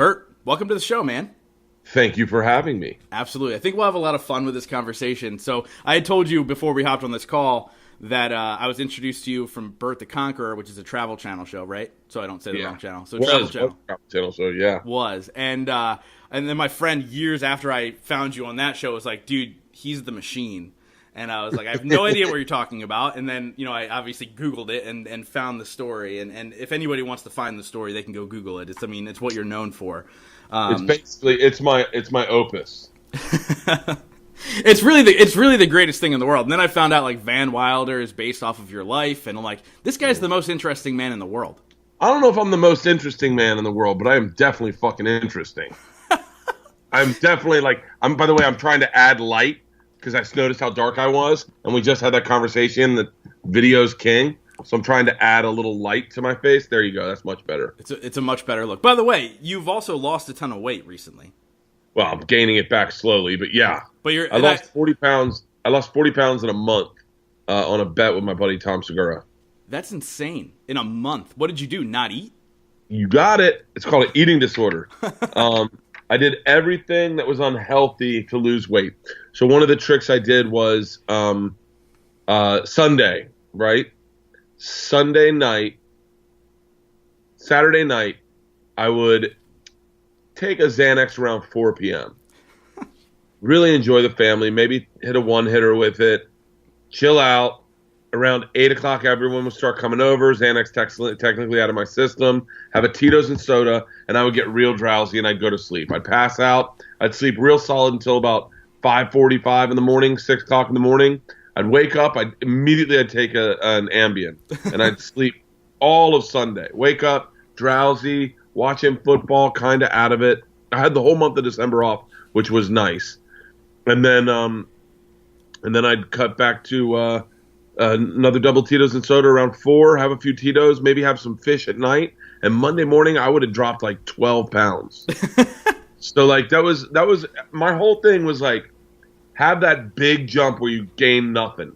Bert, welcome to the show, man. Thank you for having me. Absolutely. I think we'll have a lot of fun with this conversation. So I had told you before we hopped on this call that I was introduced to you from Bert the Conqueror, which is a Travel Channel show, right? So I don't say the wrong channel. So Travel Channel. So yeah. Was. And then my friend, years after I found you on that show, was like, dude, he's the machine. And I was like, I have no idea what you're talking about. And then, I obviously Googled it and found the story. And if anybody wants to find the story, they can go Google it. It's what you're known for. It's my opus. It's really the greatest thing in the world. And then I found out like Van Wilder is based off of your life. And I'm like, this guy's the most interesting man in the world. I don't know if I'm the most interesting man in the world, but I am definitely fucking interesting. I'm definitely by the way, I'm trying to add light. Because I noticed how dark I was, and we just had that conversation that video's king. So I'm trying to add a little light to my face. There you go. That's much better. It's a much better look. By the way, you've also lost a ton of weight recently. Well, I'm gaining it back slowly, but yeah. But I lost 40 pounds. I lost 40 pounds in a month on a bet with my buddy Tom Segura. That's insane. In a month. What did you do? Not eat? You got it. It's called an eating disorder. I did everything that was unhealthy to lose weight. So one of the tricks I did was Sunday, right? Saturday night, I would take a Xanax around 4 p.m. Really enjoy the family, maybe hit a one-hitter with it, chill out. Around 8 o'clock, everyone would start coming over. Xanax technically out of my system. Have a Tito's and soda, and I would get real drowsy, and I'd go to sleep. I'd pass out. I'd sleep real solid until about 5:45 in the morning, 6 o'clock in the morning. I'd wake up. I'd take an Ambien, and I'd sleep all of Sunday. Wake up, drowsy, watching football, kind of out of it. I had the whole month of December off, which was nice. And then I'd cut back to another double Tito's and soda around 4, have a few Tito's, maybe have some fish at night, and Monday morning I would have dropped like 12 pounds. So that was my whole thing was like, have that big jump where you gain nothing.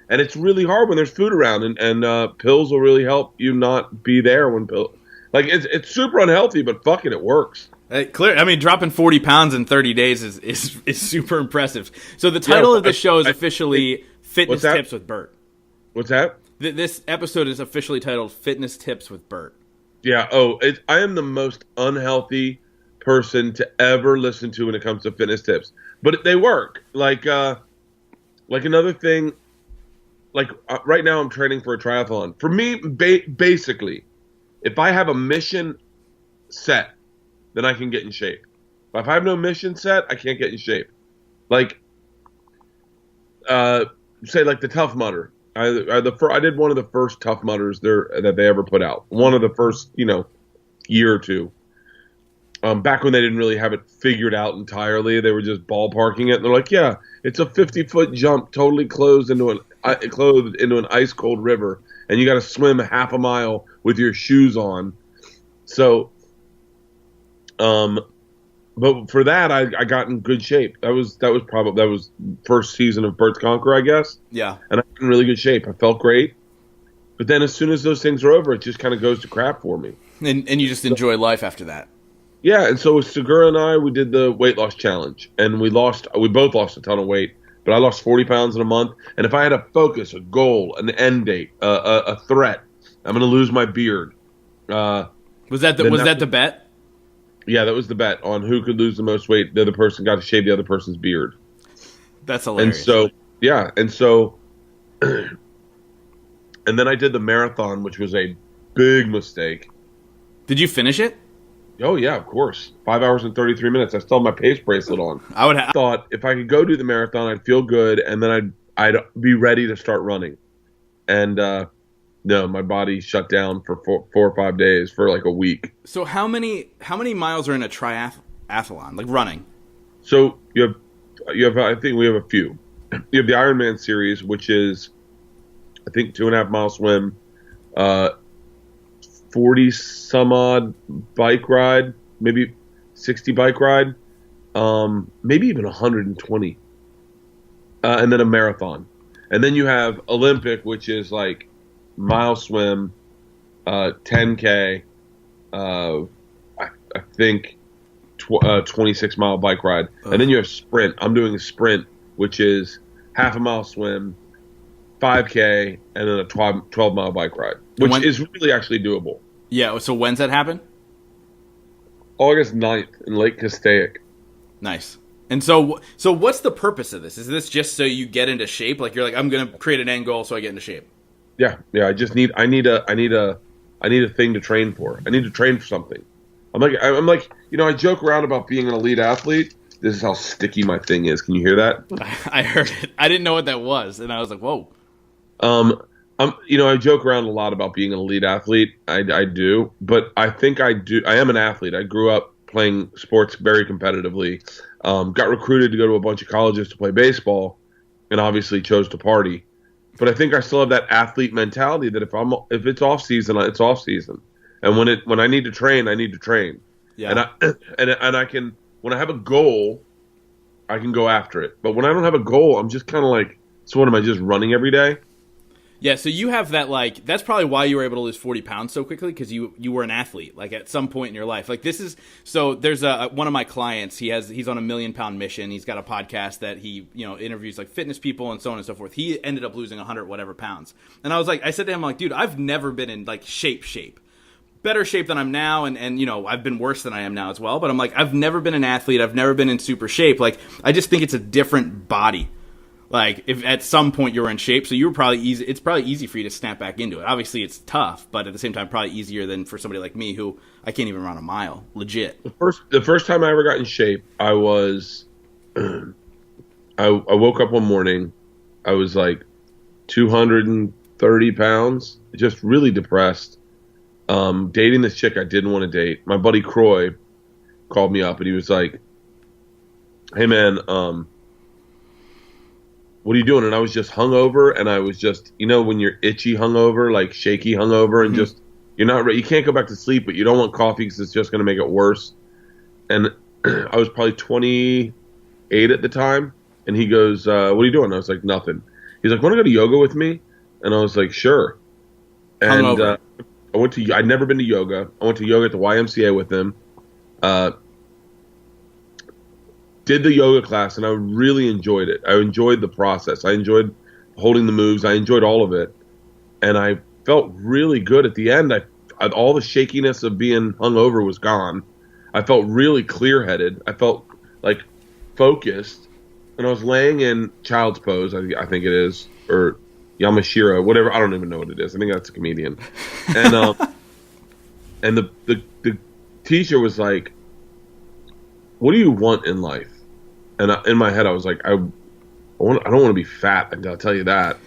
And it's really hard when there's food around, and pills will really help you not be there when it's super unhealthy, but fuck it works. Dropping 40 pounds in 30 days is super impressive. So the title of the show is officially Fitness Tips with Bert. What's that? This episode is officially titled Fitness Tips with Bert. Yeah. I am the most unhealthy person to ever listen to when it comes to fitness tips, but they work. Like another thing. Right now, I'm training for a triathlon. For me, basically, if I have a mission set, then I can get in shape. But if I have no mission set, I can't get in shape. Say the Tough Mudder. I did one of the first Tough Mudders that they ever put out. One of the first, year or two. Back when they didn't really have it figured out entirely, they were just ballparking it. And they're like, yeah, it's a 50-foot jump, totally clothed into an ice cold river, and you got to swim half a mile with your shoes on. So, but for that, I got in good shape. That was first season of Bert's Conqueror, I guess. Yeah. And I got in really good shape. I felt great. But then as soon as those things are over, it just kind of goes to crap for me. And you just enjoy life after that. Yeah, and so with Segura and I, we did the weight loss challenge. And we both lost a ton of weight. But I lost 40 pounds in a month. And if I had a focus, a goal, an end date, a threat, I'm going to lose my beard. Was that the bet? Yeah, that was the bet on who could lose the most weight. The other person got to shave the other person's beard. That's hilarious. And so, yeah. And then I did the marathon, which was a big mistake. Did you finish it? Oh, yeah, of course. 5 hours and 33 minutes. I still have my pace bracelet on. I thought if I could go do the marathon, I'd feel good, and then I'd be ready to start running. And no, my body shut down for 4 or 5 days for like a week. So how many miles are in a triathlon, like running? So you have I think we have a few. You have the Ironman series, which is I think 2.5 mile swim, 40 some odd bike ride, maybe 60 bike ride, maybe even 120, and then a marathon. And then you have Olympic, which is like mile swim, 10K, I think 26-mile bike ride. And then you have sprint. I'm doing a sprint, which is half a mile swim, 5K, and then a 12-mile bike ride, which is really actually doable. Yeah, so when's that happen? August 9th in Lake Castaic. Nice. And so what's the purpose of this? Is this just so you get into shape? Like, you're like, I'm going to create an end goal so I get into shape. Yeah. I need a thing to train for. I need to train for something. I'm like, I joke around about being an elite athlete. This is how sticky my thing is. Can you hear that? I heard it. I didn't know what that was, and I was like, whoa. I joke around a lot about being an elite athlete. I do, but I think I am an athlete. I grew up playing sports very competitively. Got recruited to go to a bunch of colleges to play baseball, and obviously chose to party. But I think I still have that athlete mentality that if it's off season, it's off season, and when I need to train, I need to train. Yeah. And I can, when I have a goal, I can go after it. But when I don't have a goal, I'm just kind of like, so what, am I just running every day? Yeah, so you have that, like, that's probably why you were able to lose 40 pounds so quickly, because you were an athlete, like, at some point in your life. Like, this is, so there's one of my clients, he's on a 1 million pound mission. He's got a podcast that he, interviews, like, fitness people and so on and so forth. He ended up losing 100 whatever pounds. And I said to him, like, dude, I've never been in, like, shape. Better shape than I'm now, and I've been worse than I am now as well. But I'm like, I've never been an athlete. I've never been in super shape. Like, I just think it's a different body. Like, if at some point you were in shape, so you were probably easy. It's probably easy for you to snap back into it. Obviously, it's tough, but at the same time, probably easier than for somebody like me who I can't even run a mile. Legit. The first time I ever got in shape, I was, I woke up one morning, I was like 230 pounds, just really depressed. Dating this chick I didn't want to date. My buddy Croy called me up and he was like, "Hey man, what are you doing?" And I was just hungover, and I was just, when you're itchy hungover, like shaky hungover, and just, you can't go back to sleep, but you don't want coffee because it's just going to make it worse. And I was probably 28 at the time, and he goes, "What are you doing?" I was like, "Nothing." He's like, "Want to go to yoga with me?" And I was like, "Sure." And I'd never been to yoga. I went to yoga at the YMCA with him. Did the yoga class, and I really enjoyed it. I enjoyed the process. I enjoyed holding the moves. I enjoyed all of it. And I felt really good at the end. All the shakiness of being hungover was gone. I felt really clear-headed. I felt like focused. And I was laying in child's pose, I think it is, or Yamashiro, whatever. I don't even know what it is. I think that's a comedian. And and the teacher was like, "What do you want in life?" And in my head, I was like, I don't want to be fat. I'll tell you that.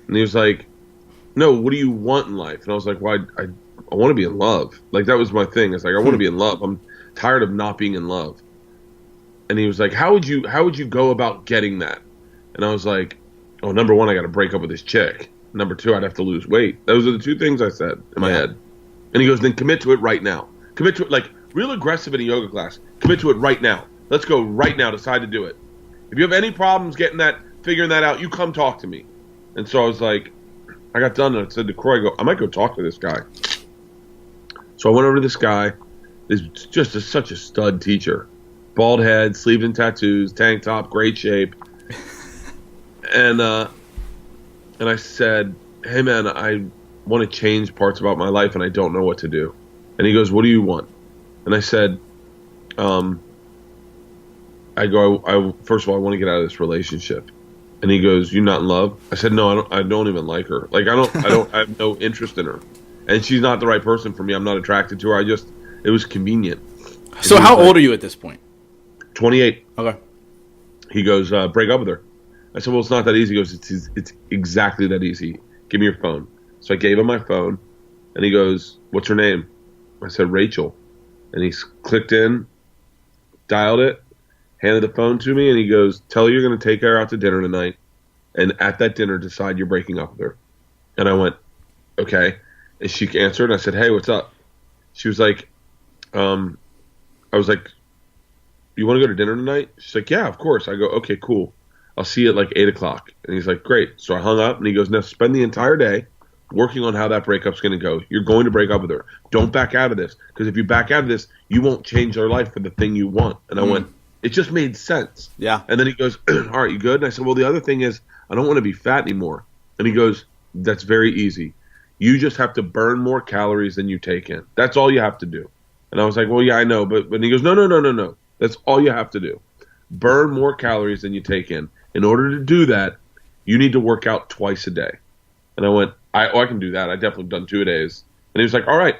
And he was like, "No, what do you want in life?" And I was like, "Well, I want to be in love." Like, that was my thing. It's like, I want to be in love. I'm tired of not being in love. And he was like, how would you go about getting that? And I was like, "Oh, number one, I got to break up with this chick. Number two, I'd have to lose weight." Those are the two things I said in my head. And he goes, "Then commit to it right now. Commit to it, like real aggressive in a yoga class. Commit to it right now. Let's go right now. Decide to do it. If you have any problems figuring that out, you come talk to me." And so I was like, I got done and I said to Croy, I might go talk to this guy. So I went over to this guy. He's just such a stud teacher. Bald head, sleeves and tattoos, tank top, great shape. And I said, "Hey man, I want to change parts about my life and I don't know what to do." And he goes, "What do you want?" And I said, first of all, I want to get out of this relationship." And he goes, "You not in love?" I said, "No, I don't even like her. Like, I have no interest in her. And she's not the right person for me. I'm not attracted to her. It was convenient." So how old are you at this point? 28. Okay. He goes, "Break up with her." I said, "Well, it's not that easy." He goes, It's exactly that easy. Give me your phone." So I gave him my phone, and he goes, "What's her name?" I said, "Rachel." And he clicked in, dialed it, handed the phone to me, and he goes, "Tell her you're going to take her out to dinner tonight, and at that dinner decide you're breaking up with her." And I went, "Okay." And she answered, and I said, "Hey, what's up?" She was like, I was like, "You want to go to dinner tonight?" She's like, "Yeah, of course." I go, "Okay, cool. I'll see you at like 8 o'clock. And he's like, "Great." So I hung up, and he goes, "Now spend the entire day working on how that breakup's going to go. You're going to break up with her. Don't back out of this, because if you back out of this, you won't change her life for the thing you want. And I went, it just made sense. Yeah. And then he goes, all right, you good? And I said, well, the other thing is I don't want to be fat anymore. And he goes, that's very easy. You just have to burn more calories than you take in. That's all you have to do. And I was like, well, yeah, I know. But he goes, no. That's all you have to do. Burn more calories than you take in. In order to do that, you need to work out twice a day. And I went, I can do that. I definitely done 2 days. And he was like, all right.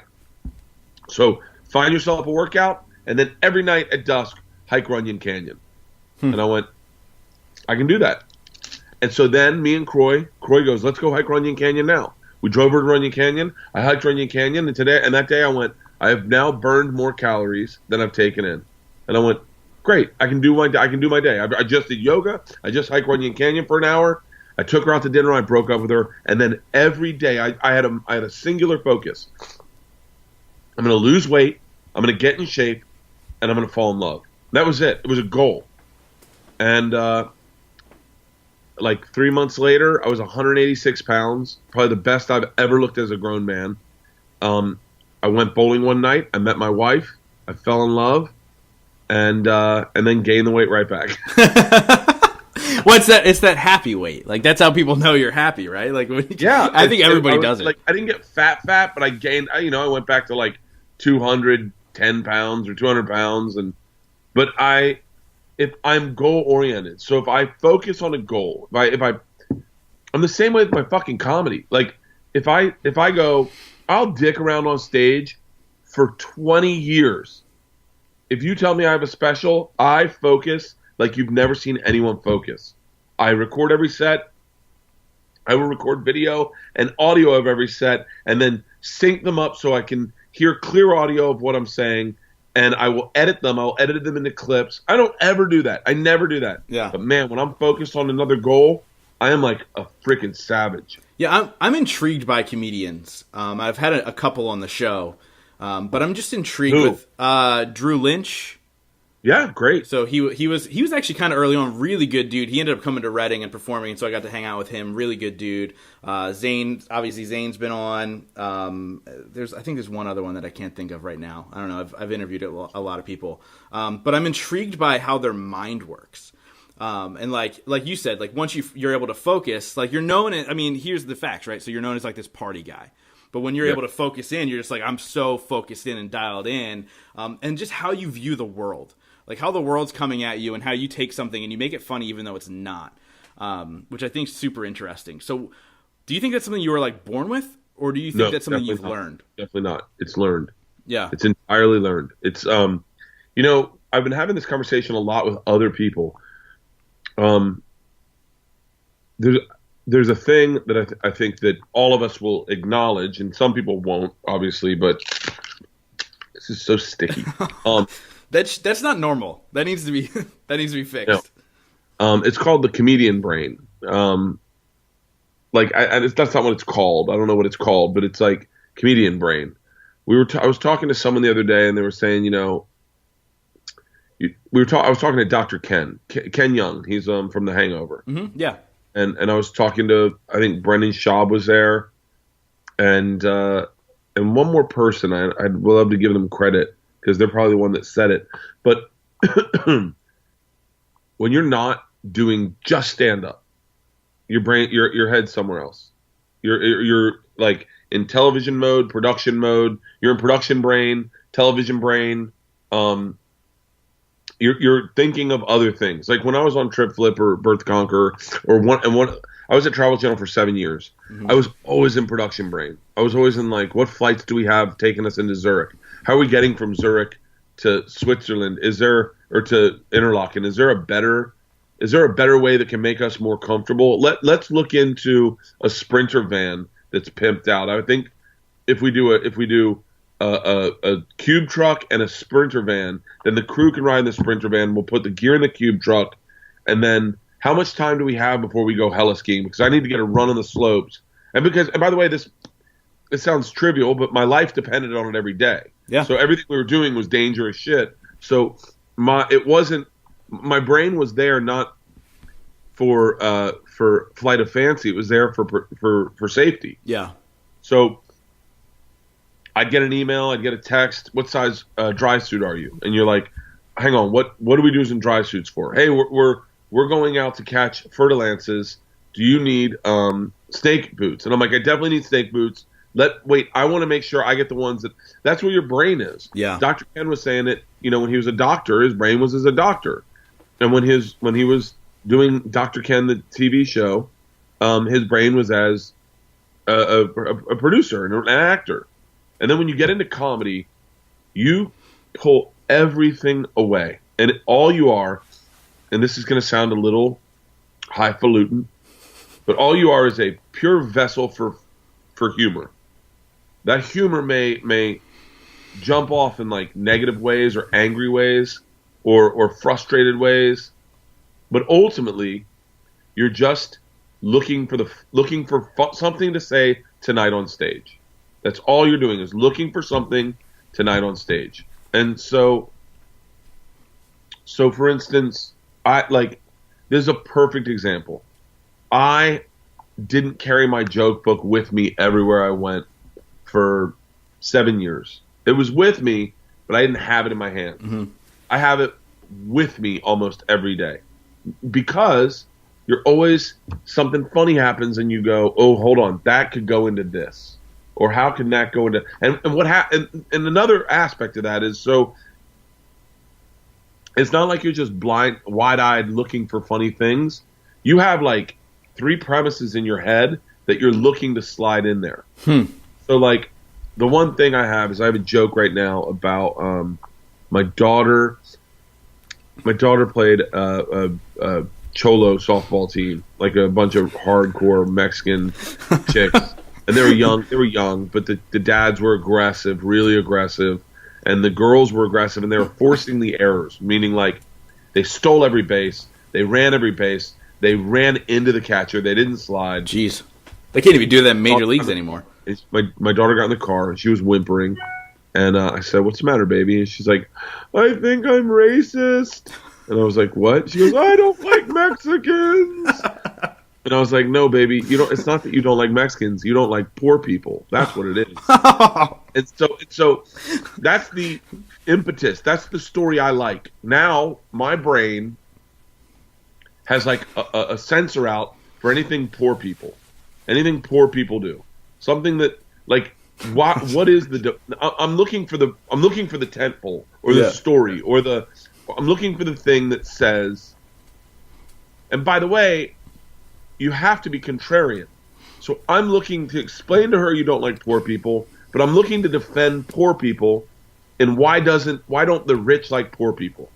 So find yourself a workout, and then every night at dusk, hike Runyon Canyon. And I went, I can do that. And so then me and Croy goes, let's go hike Runyon Canyon now. We drove over to Runyon Canyon. I hiked Runyon Canyon, and that day I went, I have now burned more calories than I've taken in. And I went, great. I can do my day. I just did yoga. I just hiked Runyon Canyon for an hour. I took her out to dinner. I broke up with her, and then every day I had a singular focus. I'm going to lose weight. I'm going to get in shape, and I'm going to fall in love. That was it. It was a goal. And like 3 months later, I was 186 pounds, probably the best I've ever looked as a grown man. I went bowling one night. I met my wife. I fell in love, and then gained the weight right back. What's that? It's that happy weight. Like, that's how people know you're happy, right? Like, yeah, I think everybody does it. Like, I didn't get fat, but I gained. I went back to like 210 pounds or 200 pounds, but if I'm goal oriented, so if I focus on a goal, I'm the same way with my fucking comedy. Like, if I go, I'll dick around on stage for 20 years. If you tell me I have a special, I focus like you've never seen anyone focus. I record every set. I will record video and audio of every set and then sync them up so I can hear clear audio of what I'm saying, and I will edit them. I'll edit them into clips. I don't ever do that. I never do that. Yeah. But man, when I'm focused on another goal, I am like a freaking savage. Yeah, I'm intrigued by comedians. I've had a couple on the show, but I'm just intrigued with Drew Lynch. Yeah, great. So he was actually kind of early on, really good dude. He ended up coming to Reading and performing, and so I got to hang out with him. Really good dude. Zane's been on. I think there's one other one that I can't think of right now. I don't know. I've interviewed a lot of people, but I'm intrigued by how their mind works. And like you said, like once you're able to focus, like you're known. I mean, here's the facts, right? So you're known as like this party guy. But when you're able to focus in, you're just like, I'm so focused in and dialed in, and just how you view the world. Like how the world's coming at you and how you take something and you make it funny even though it's not, which I think is super interesting. So do you think that's something you were like born with, or do you think that's something you've learned? Definitely not. It's learned. Yeah. It's entirely learned. It's, I've been having this conversation a lot with other people. There's a thing that I think that all of us will acknowledge, and some people won't, obviously, but this is so sticky. That's not normal. That needs to be fixed. No. It's called the comedian brain. That's not what it's called. I don't know what it's called, but it's like comedian brain. I was talking to someone the other day, and they were saying, I was talking to Dr. Ken Young. He's from The Hangover. Mm-hmm. Yeah. And I was talking to, I think Brendan Schaub was there, and one more person. I'd love to give them credit, because they're probably the one that said it. But when you're not doing just stand up, your brain, your head's somewhere else. You're like in television mode, production mode. You're in production brain, television brain. You're thinking of other things. Like when I was on Trip Flip or Birth Conqueror I was at Travel Channel for 7 years. Mm-hmm. I was always in production brain. I was always in like, what flights do we have taking us into Zurich? How are we getting from Zurich to Switzerland? Or to Interlaken? Is there a better way that can make us more comfortable? Let's look into a Sprinter van that's pimped out. I think if we do a cube truck and a Sprinter van, then the crew can ride in the Sprinter van. We'll put the gear in the cube truck, and then how much time do we have before we go hella skiing? Because I need to get a run on the slopes. And by the way, this sounds trivial, but my life depended on it every day. Yeah. So everything we were doing was dangerous shit. So my brain was there not for flight of fancy. It was there for safety. Yeah. So I'd get an email, I'd get a text. What size dry suit are you? And you're like, hang on, what do we use in dry suits for? Hey, we're going out to catch fertilances. Do you need snake boots? And I'm like, I definitely need snake boots. I want to make sure I get the ones that's where your brain is. Yeah. Dr. Ken was saying it, when he was a doctor, his brain was as a doctor. And when he was doing Dr. Ken, the TV show, his brain was as a producer and an actor. And then when you get into comedy, you pull everything away. And all you are, and this is going to sound a little highfalutin, but all you are is a pure vessel for humor. That humor may jump off in like negative ways or angry ways or frustrated ways, but ultimately you're just looking for something to say tonight on stage. That's all you're doing is looking for something tonight on stage. And so for instance, this is a perfect example. I didn't carry my joke book with me everywhere I went for 7 years. It was with me, but I didn't have it in my hand. Mm-hmm. I have it with me almost every day because you're always something funny happens and you go, oh, hold on, that could go into this. Or how can that go into and what happened? And another aspect of that is so it's not like you're just wide-eyed looking for funny things. You have like 3 premises in your head that you're looking to slide in there. So like the one thing I have is I have a joke right now about my daughter. My daughter played a cholo softball team, like a bunch of hardcore Mexican chicks. And they were young, but the dads were aggressive, really aggressive, and the girls were aggressive, and they were forcing the errors, meaning like they stole every base, they ran every base, they ran into the catcher, they didn't slide. Jeez. They can't even do that in major leagues anymore. My daughter got in the car, and she was whimpering, and I said, what's the matter, baby? And she's like, I think I'm racist. And I was like, what? She goes, I don't like Mexicans. And I was like, no, baby, it's not that you don't like Mexicans. You don't like poor people. That's what it is. And so that's the impetus. That's the story I like. Now my brain has like a sensor out for anything poor people do. Something that like what is I'm looking for the tentpole or the story or I'm looking for the thing that says. And by the way, you have to be contrarian. So I'm looking to explain to her you don't like poor people, but I'm looking to defend poor people and why don't the rich like poor people?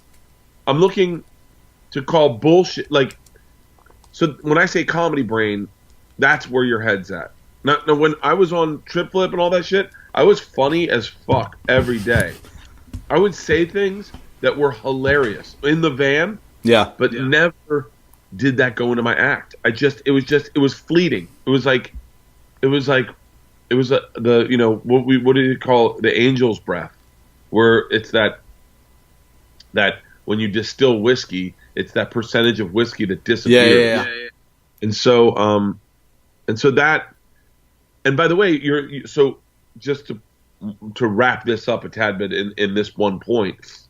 I'm looking to call bullshit so when I say comedy brain, that's where your head's at. Now when I was on Trip Flip and all that shit, I was funny as fuck every day. I would say things that were hilarious in the van, but never did that go into my act. It was fleeting. It was the what do you call it? The angel's breath, where it's that when you distill whiskey, it's that percentage of whiskey that disappears. Yeah. And so that, and by the way, so just to wrap this up a tad bit in this one point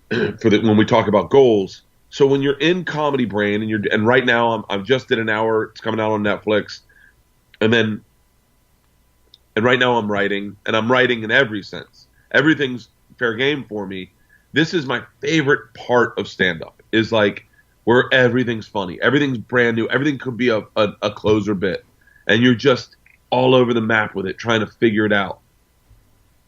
when we talk about goals. So when you're in comedy brain and right now I've just did an hour, it's coming out on Netflix, and right now I'm writing in every sense. Everything's fair game for me. This is my favorite part of stand-up is like where everything's funny, everything's brand new, everything could be a closer bit, and you're just all over the map with it, trying to figure it out.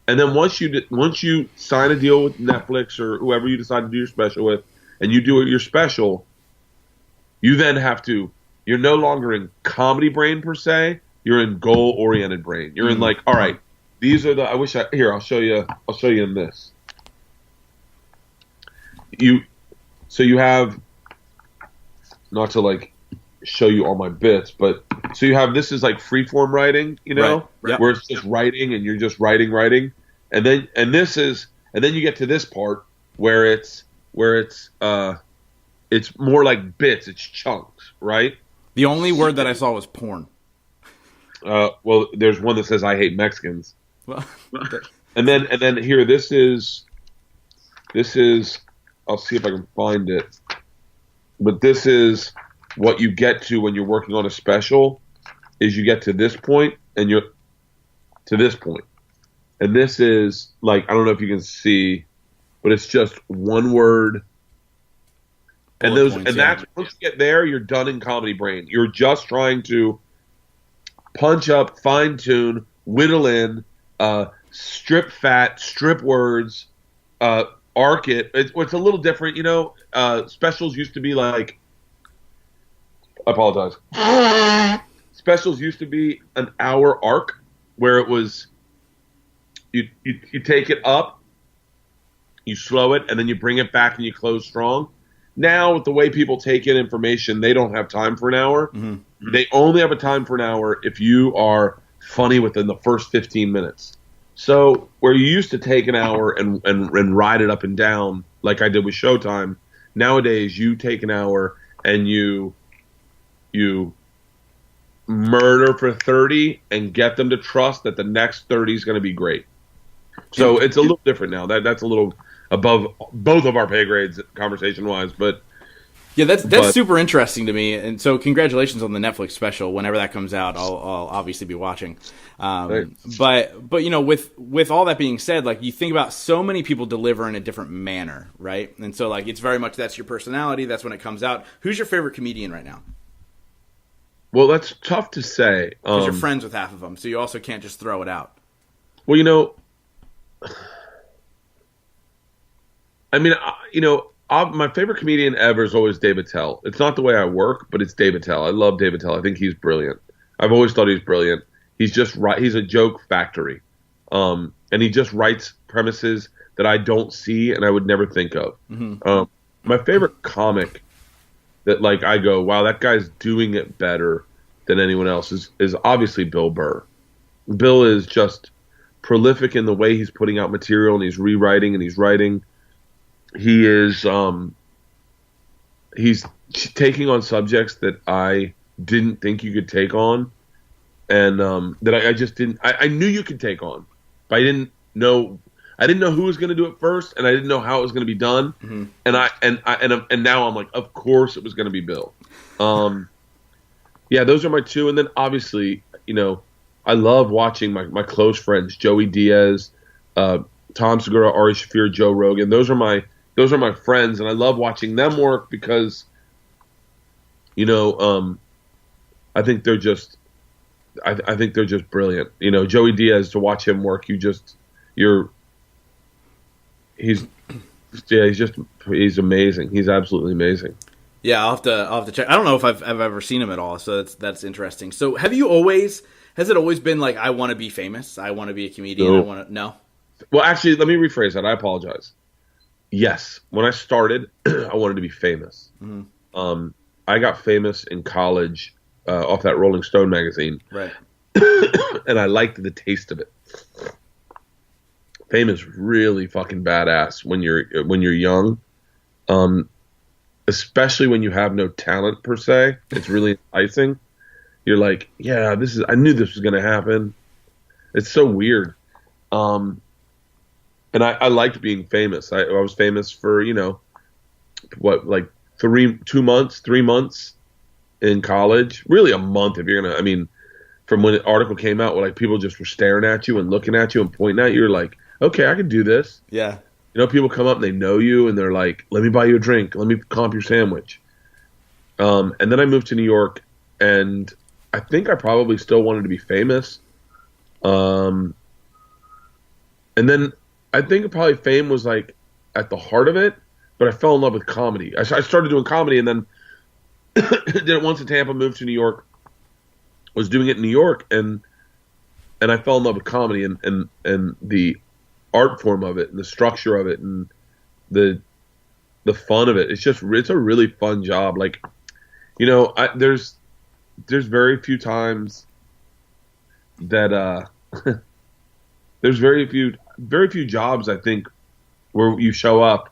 And then once you sign a deal with Netflix or whoever you decide to do your special with, and you do your special, you then you're no longer in comedy brain per se, you're in goal-oriented brain. You're in like, all right, these are I'll show you in this. So you have, not to like show you all my bits, but so you have, this is like freeform writing, Right. Yep. where it's just writing and you're just writing. And then you get to this part where it's more like bits, it's chunks, right? The only word that I saw was porn. Well, there's one that says I hate Mexicans, Well, and then here this is. I'll see if I can find it, but this is what you get to when you're working on a special. Is you get to this point and you're to this point, and this is like I don't know if you can see, but it's just one word. And bullet points, that's once you get there, you're done in comedy brain. You're just trying to punch up, fine tune, whittle in, strip fat, strip words, arc it. It's a little different, Specials used to be like, I apologize. Specials used to be an hour arc where it was you take it up, you slow it, and then you bring it back and you close strong. Now, with the way people take in information, they don't have time for an hour. Mm-hmm. They only have a time for an hour if you are funny within the first 15 minutes. So where you used to take an hour and ride it up and down like I did with Showtime, nowadays you take an hour and you murder for 30 and get them to trust that the next 30 is going to be great. So it's a little different now. That's a little above both of our pay grades conversation-wise, but yeah, that's super interesting to me. And so congratulations on the Netflix special. Whenever that comes out, I'll obviously be watching. But with all that being said, like you think about so many people deliver in a different manner, right? And so like it's very much that's your personality. That's when it comes out. Who's your favorite comedian right now? Well, that's tough to say. Because you're friends with half of them, so you also can't just throw it out. Well, my favorite comedian ever is always Dave Attell. It's not the way I work, but it's Dave Attell. I love Dave Attell. I think he's brilliant. I've always thought he's brilliant. He's just right. He's a joke factory, and he just writes premises that I don't see and I would never think of. Mm-hmm. My favorite comic that like I go, wow, that guy's doing it better than anyone else is obviously Bill Burr. Bill is just prolific in the way he's putting out material and he's rewriting and he's writing. He is he's taking on subjects that I didn't think you could take on, and that I just didn't. I knew you could take on, but I didn't know who was going to do it first, and I didn't know how it was going to be done. Mm-hmm. And now I'm like, of course it was going to be Bill. Yeah, those are my two, and then obviously, I love watching my close friends, Joey Diaz, Tom Segura, Ari Shaffir, Joe Rogan. Those are my friends, and I love watching them work because, I think they're just brilliant. Joey Diaz, to watch him work, he's amazing. He's absolutely amazing. Yeah, I'll have to check. I don't know if I've ever seen him at all, so that's interesting. So has it always been like, I want to be famous, I want to be a comedian, No? Well, actually, let me rephrase that. I apologize. Yes, when I started, I wanted to be famous. Mm-hmm. I got famous in college off that Rolling Stone magazine, right? And I liked the taste of it. Fame is really fucking badass when you're young, especially when you have no talent per se. It's really enticing. You're like, yeah, I knew this was going to happen. It's so weird. And I liked being famous. I was famous for, 3 months in college. Really a month if you're going to, from when the article came out, where like people just were staring at you and looking at you and pointing at you, you're like, okay, I can do this. Yeah. People come up and they know you and they're like, let me buy you a drink. Let me comp your sandwich. And then I moved to New York, and I think I probably still wanted to be famous. And then I think probably fame was like at the heart of it, but I fell in love with comedy. I started doing comedy, and then did it once in Tampa, moved to New York, was doing it in New York, and I fell in love with comedy and the art form of it and the structure of it and the fun of it. It's a really fun job. Like, there's very few times that there's very few jobs, I think, where you show up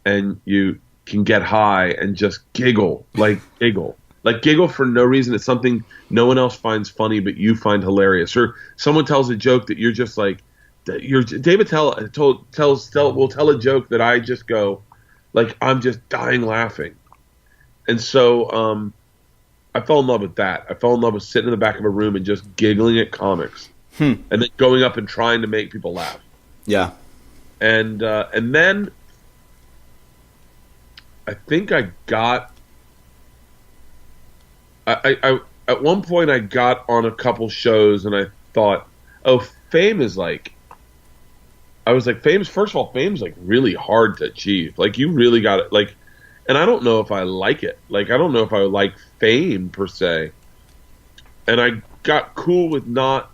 and you can get high and just giggle. Like giggle for no reason. It's something no one else finds funny, but you find hilarious. Or someone tells a joke that you're just like, David will tell a joke that I just go, like, I'm just dying laughing. And so I fell in love with that. I fell in love with sitting in the back of a room and just giggling at comics. And then going up and trying to make people laugh. Yeah. And then I think I got I at one point I got on a couple shows and I thought, oh, fame is like, I was like, fame's, first of all, fame's like really hard to achieve. Like you really got it. Like, and I don't know if I like it. Like, I don't know if I like fame per se. And I got cool with not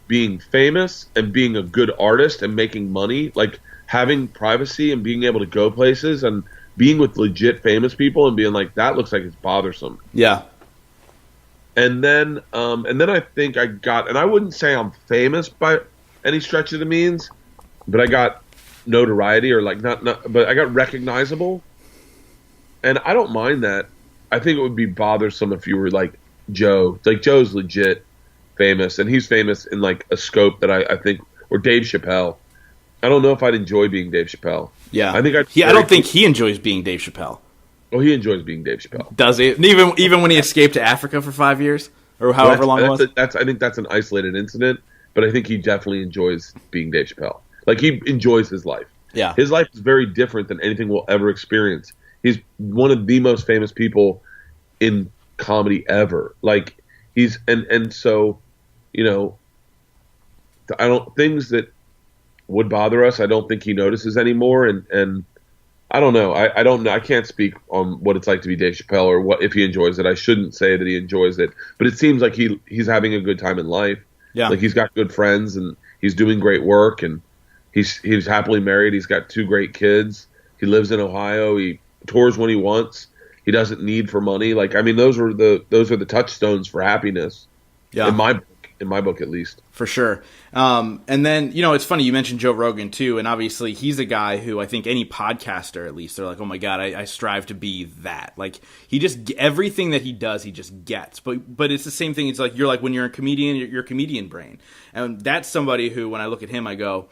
being famous and being a good artist and making money, like having privacy and being able to go places and being with legit famous people and being like, that looks like it's bothersome. Yeah. And then I think I got, and I wouldn't say I'm famous by any stretch of the means, but I got notoriety or like not, but I got recognizable. And I don't mind that. I think it would be bothersome if you were like Joe. Like Joe's legit famous, and he's famous in like a scope that I think, or Dave Chappelle. I don't know if I'd enjoy being Dave Chappelle. Yeah, I think I don't think he enjoys being Dave Chappelle. Oh, he enjoys being Dave Chappelle. Does he? Even when he escaped to Africa for 5 years or however long it was. I think that's an isolated incident, but I think he definitely enjoys being Dave Chappelle. Like he enjoys his life. Yeah, his life is very different than anything we'll ever experience. He's one of the most famous people in comedy ever. Like he's and so, you know, things that would bother us, I don't think he notices anymore. And I don't know. I don't know. I can't speak on what it's like to be Dave Chappelle or what if he enjoys it. I shouldn't say that he enjoys it, but it seems like he's having a good time in life. Yeah, like he's got good friends and he's doing great work and he's happily married. He's got 2 great kids. He lives in Ohio. He tours when he wants. He doesn't need for money. Like, I mean, those are the touchstones for happiness. Yeah, in my book at least. For sure. And then, you know, it's funny, you mentioned Joe Rogan too, and obviously he's a guy who I think any podcaster at least, they're like, oh my God, I strive to be that. Like, he just, everything that he does, he just gets. But it's the same thing. It's like, you're like, when you're a comedian, you're comedian brain. And that's somebody who, when I look at him, I go,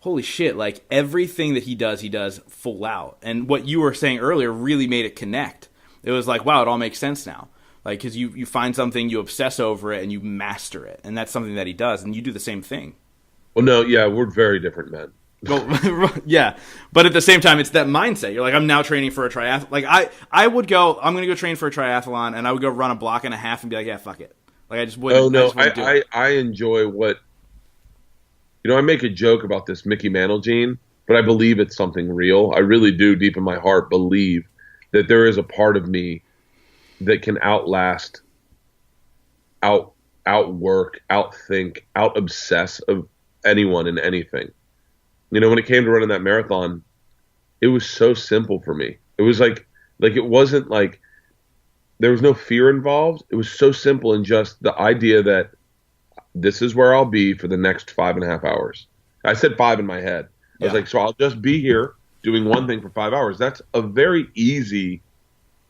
holy shit, like everything that he does full out. And what you were saying earlier really made it connect. It was like, wow, it all makes sense now. Like, because you find something, you obsess over it, and you master it. And that's something that he does, and you do the same thing. Well, no, yeah, we're very different men. Well, yeah, but at the same time, it's that mindset. You're like, I'm now training for a triathlon. Like, I'm going to go train for a triathlon, and I would go run a block and a half and be like, yeah, fuck it. Like, I just wouldn't. Oh, no, I enjoy what, you know, I make a joke about this Mickey Mantle gene, but I believe it's something real. I really do, deep in my heart, believe that there is a part of me that can outlast, outwork, outthink, out-obsess of anyone and anything. You know, when it came to running that marathon, it was so simple for me. It was like it wasn't like there was no fear involved. It was so simple, and just the idea that this is where I'll be for the next 5.5 hours. I said 5 in my head. I was like, so I'll just be here doing one thing for 5 hours. That's a very easy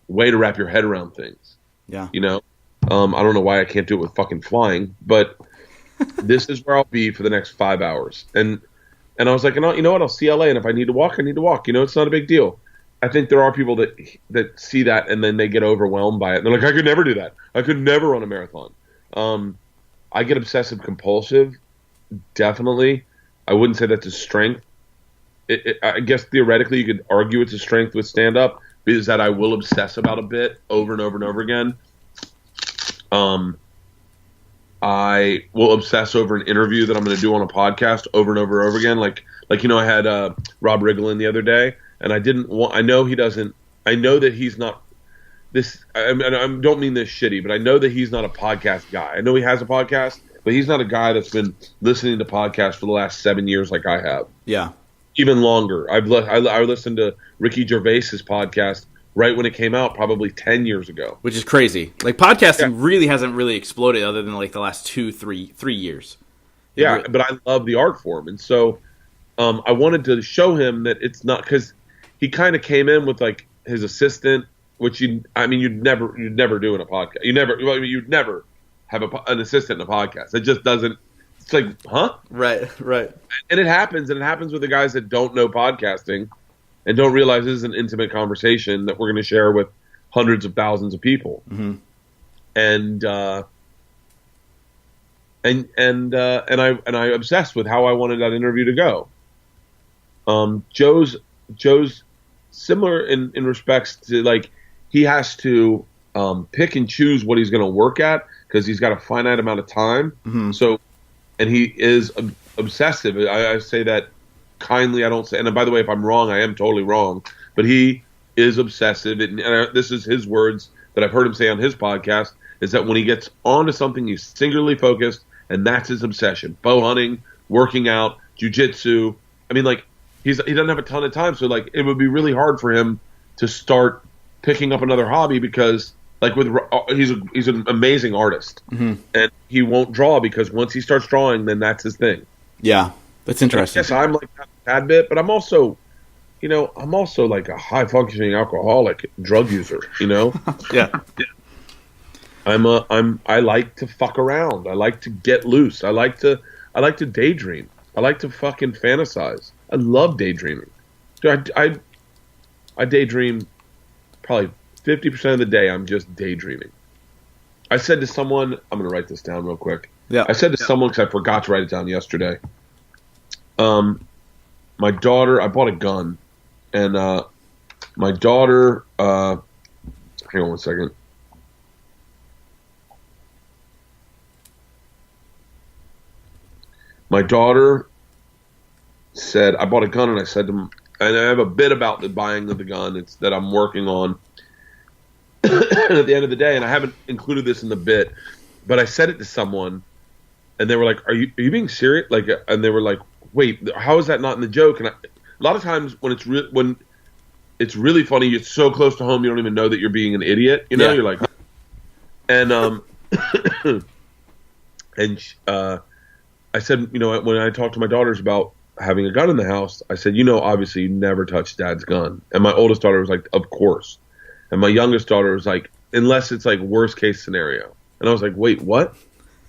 way to wrap your head around things. Yeah. You know, I don't know why I can't do it with fucking flying, but this is where I'll be for the next 5 hours. And I was like, you know what? I'll see LA, and if I need to walk, I need to walk. You know, it's not a big deal. I think there are people that see that and then they get overwhelmed by it. And they're like, I could never do that. I could never run a marathon. I get obsessive compulsive, definitely. I wouldn't say that's a strength. I guess theoretically you could argue it's a strength with stand-up, is that I will obsess about a bit over and over and over again. I will obsess over an interview that I'm going to do on a podcast over and over and over again. Like you know, I had Rob Riggle in the other day, and I know that he's not this. I don't mean this shitty, but I know that he's not a podcast guy. I know he has a podcast, but he's not a guy that's been listening to podcasts for the last 7 years like I have. Yeah. Even longer. I listened to Ricky Gervais's podcast right when it came out, probably 10 years ago. Which is crazy. Like, podcasting really hasn't really exploded other than like the last 3 years. Yeah, but I love the art form. And so I wanted to show him that it's not, because he kind of came in with like his assistant which you'd never do in a podcast. You'd never have an assistant in a podcast. It just doesn't. It's like, huh? Right. And it happens with the guys that don't know podcasting and don't realize this is an intimate conversation that we're going to share with hundreds of thousands of people. Mm-hmm. And I obsessed with how I wanted that interview to go. Joe's similar in respects to, like, he has to pick and choose what he's going to work at because he's got a finite amount of time. Mm-hmm. So, and he is obsessive. I say that kindly. I don't say. And by the way, if I'm wrong, I am totally wrong. But he is obsessive, and this is his words that I've heard him say on his podcast. Is that when he gets onto something, he's singularly focused, and that's his obsession. Bow hunting, working out, jiu-jitsu. I mean, like, he doesn't have a ton of time, so, like, it would be really hard for him to start picking up another hobby because, like, he's an amazing artist, mm-hmm. and he won't draw because once he starts drawing, then that's his thing. Yeah, that's interesting. Yes, I'm like that a tad bit, but I'm also like a high-functioning alcoholic drug user, Yeah. I like to fuck around. I like to get loose. I like to daydream. I like to fucking fantasize. I love daydreaming. Dude, I daydream probably 50% of the day. I'm just daydreaming. I said to someone, I'm going to write this down real quick. Yeah. I said to someone, because I forgot to write it down yesterday. My daughter, I bought a gun, and my daughter, hang on one second. My daughter said, I bought a gun, and I said to him, and I have a bit about the buying of the gun it's that I'm working on at the end of the day, and I haven't included this in the bit, but I said it to someone, and they were like, are you being serious? Like, and they were like, wait, how is that not in the joke? And a lot of times when it's really funny, it's so close to home, you don't even know that you're being an idiot, Yeah. You're like, and I said, when I talked to my daughters about having a gun in the house, I said, obviously you never touch Dad's gun. And my oldest daughter was like, of course. And my youngest daughter was like, unless it's like worst case scenario. And I was like, wait, what?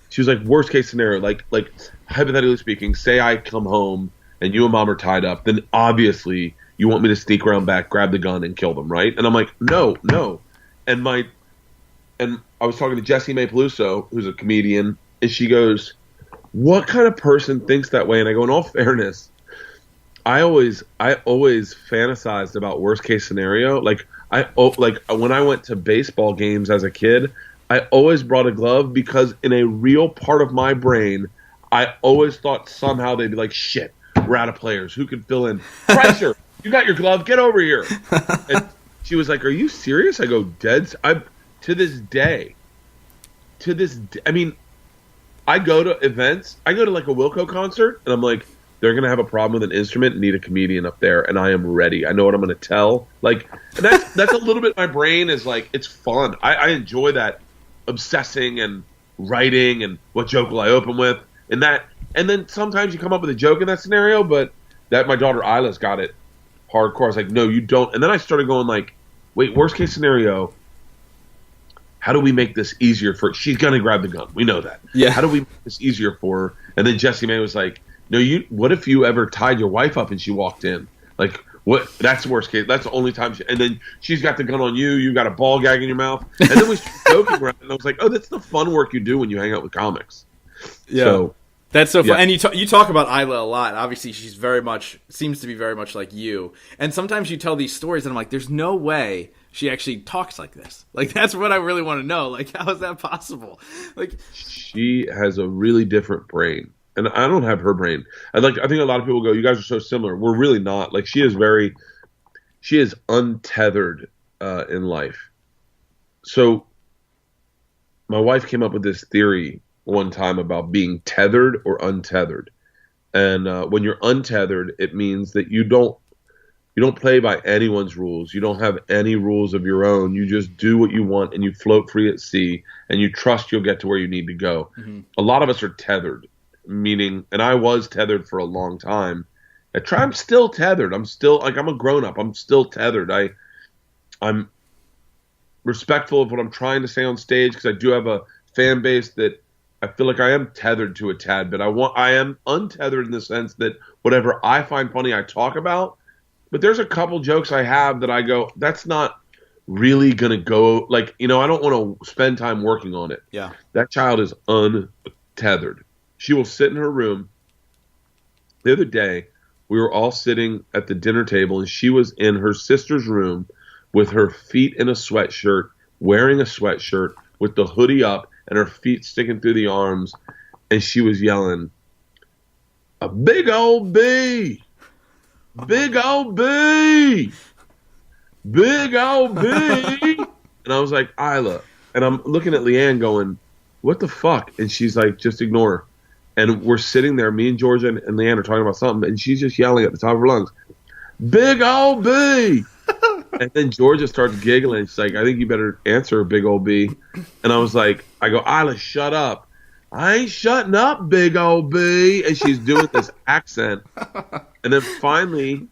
She was like, worst case scenario, like hypothetically speaking, say I come home and you and Mom are tied up, then obviously you want me to sneak around back, grab the gun, and kill them, right? And I'm like, no. And I was talking to Jessie Mae Peluso, who's a comedian, and she goes, what kind of person thinks that way? And I go, in all fairness, I always fantasized about worst case scenario. Like when I went to baseball games as a kid, I always brought a glove because in a real part of my brain, I always thought somehow they'd be like, shit, we're out of players. Who could fill in? Kreischer, you got your glove. Get over here. And she was like, are you serious? I go, to this day, I mean, I go to events. I go to like a Wilco concert, and I'm like, they're going to have a problem with an instrument and need a comedian up there, and I am ready. I know what I'm going to tell. Like, and that's a little bit my brain is like, it's fun. I enjoy that obsessing and writing and what joke will I open with and that. And then sometimes you come up with a joke in that scenario, but that my daughter Isla's got it hardcore. I was like, no, you don't. And then I started going like, wait, worst case scenario, how do we make this easier for her? She's going to grab the gun. We know that. Yeah. How do we make this easier for her? And then Jessie Mae was like, no, what if you ever tied your wife up and she walked in? Like, what? That's the worst case. That's the only time. And then she's got the gun on you. You got a ball gag in your mouth. And then we started joking around. And I was like, oh, that's the fun work you do when you hang out with comics. Yeah. So, that's so fun. Yeah. And you talk about Isla a lot. Obviously, she's seems to be very much like you. And sometimes you tell these stories, and I'm like, there's no way she actually talks like this. Like, that's what I really want to know. Like, how is that possible? Like, she has a really different brain. And I don't have her brain. I think a lot of people go, you guys are so similar. We're really not. Like, she is untethered in life. So my wife came up with this theory one time about being tethered or untethered. And when you're untethered, it means that you don't play by anyone's rules. You don't have any rules of your own. You just do what you want, and you float free at sea, and you trust you'll get to where you need to go. Mm-hmm. A lot of us are tethered, meaning, and I was tethered for a long time. I'm still tethered. I'm still, like, I'm a grown-up. I'm still tethered. respectful of what I'm trying to say on stage, because I do have a fan base that I feel like I am tethered to a tad bit. I am untethered in the sense that whatever I find funny, I talk about. But there's a couple jokes I have that I go, that's not really going to go, like, I don't want to spend time working on it. Yeah. That child is untethered. She will sit in her room. The other day, we were all sitting at the dinner table, and she was in her sister's room with her feet in a sweatshirt, wearing a sweatshirt with the hoodie up and her feet sticking through the arms, and she was yelling, "A big old B! Big old B! Big old B!" And I was like, Isla. And I'm looking at Leanne going, what the fuck? And she's like, just ignore her. And we're sitting there, me and Georgia and Leanne are talking about something, and she's just yelling at the top of her lungs, "Big old B!" And then Georgia starts giggling. She's like, "I think you better answer, big old B." And I was like, I go, Isla, shut up. "I ain't shutting up, big old B." And she's doing this accent. And then finally,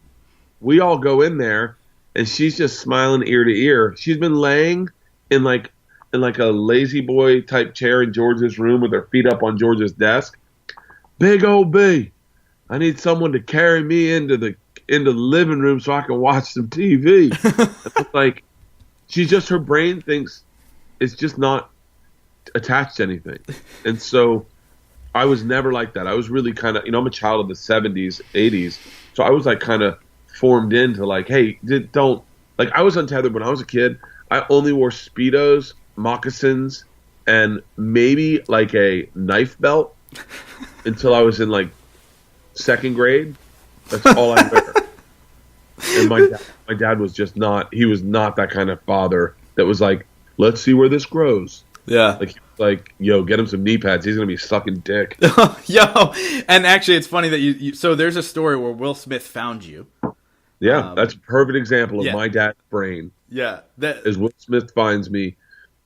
we all go in there, and she's just smiling ear to ear. She's been laying in like a lazy boy type chair in Georgia's room with her feet up on Georgia's desk. "Big old B, I need someone to carry me into the living room so I can watch some TV." It's like, her brain thinks it's just not attached to anything. And so I was never like that. I was really kind of, I'm a child of the 70s, 80s. So I was like kind of formed into like, hey, I was untethered when I was a kid. I only wore Speedos, moccasins, and maybe like a knife belt until I was in like second grade. That's all I wear. And my dad was just not, he was not that kind of father that was like, let's see where this grows. Yeah. Like, yo, get him some knee pads. He's going to be sucking dick. Yo. And actually, it's funny that so there's a story where Will Smith found you. Yeah, that's a perfect example of yeah. my dad's brain. Yeah. As Will Smith finds me,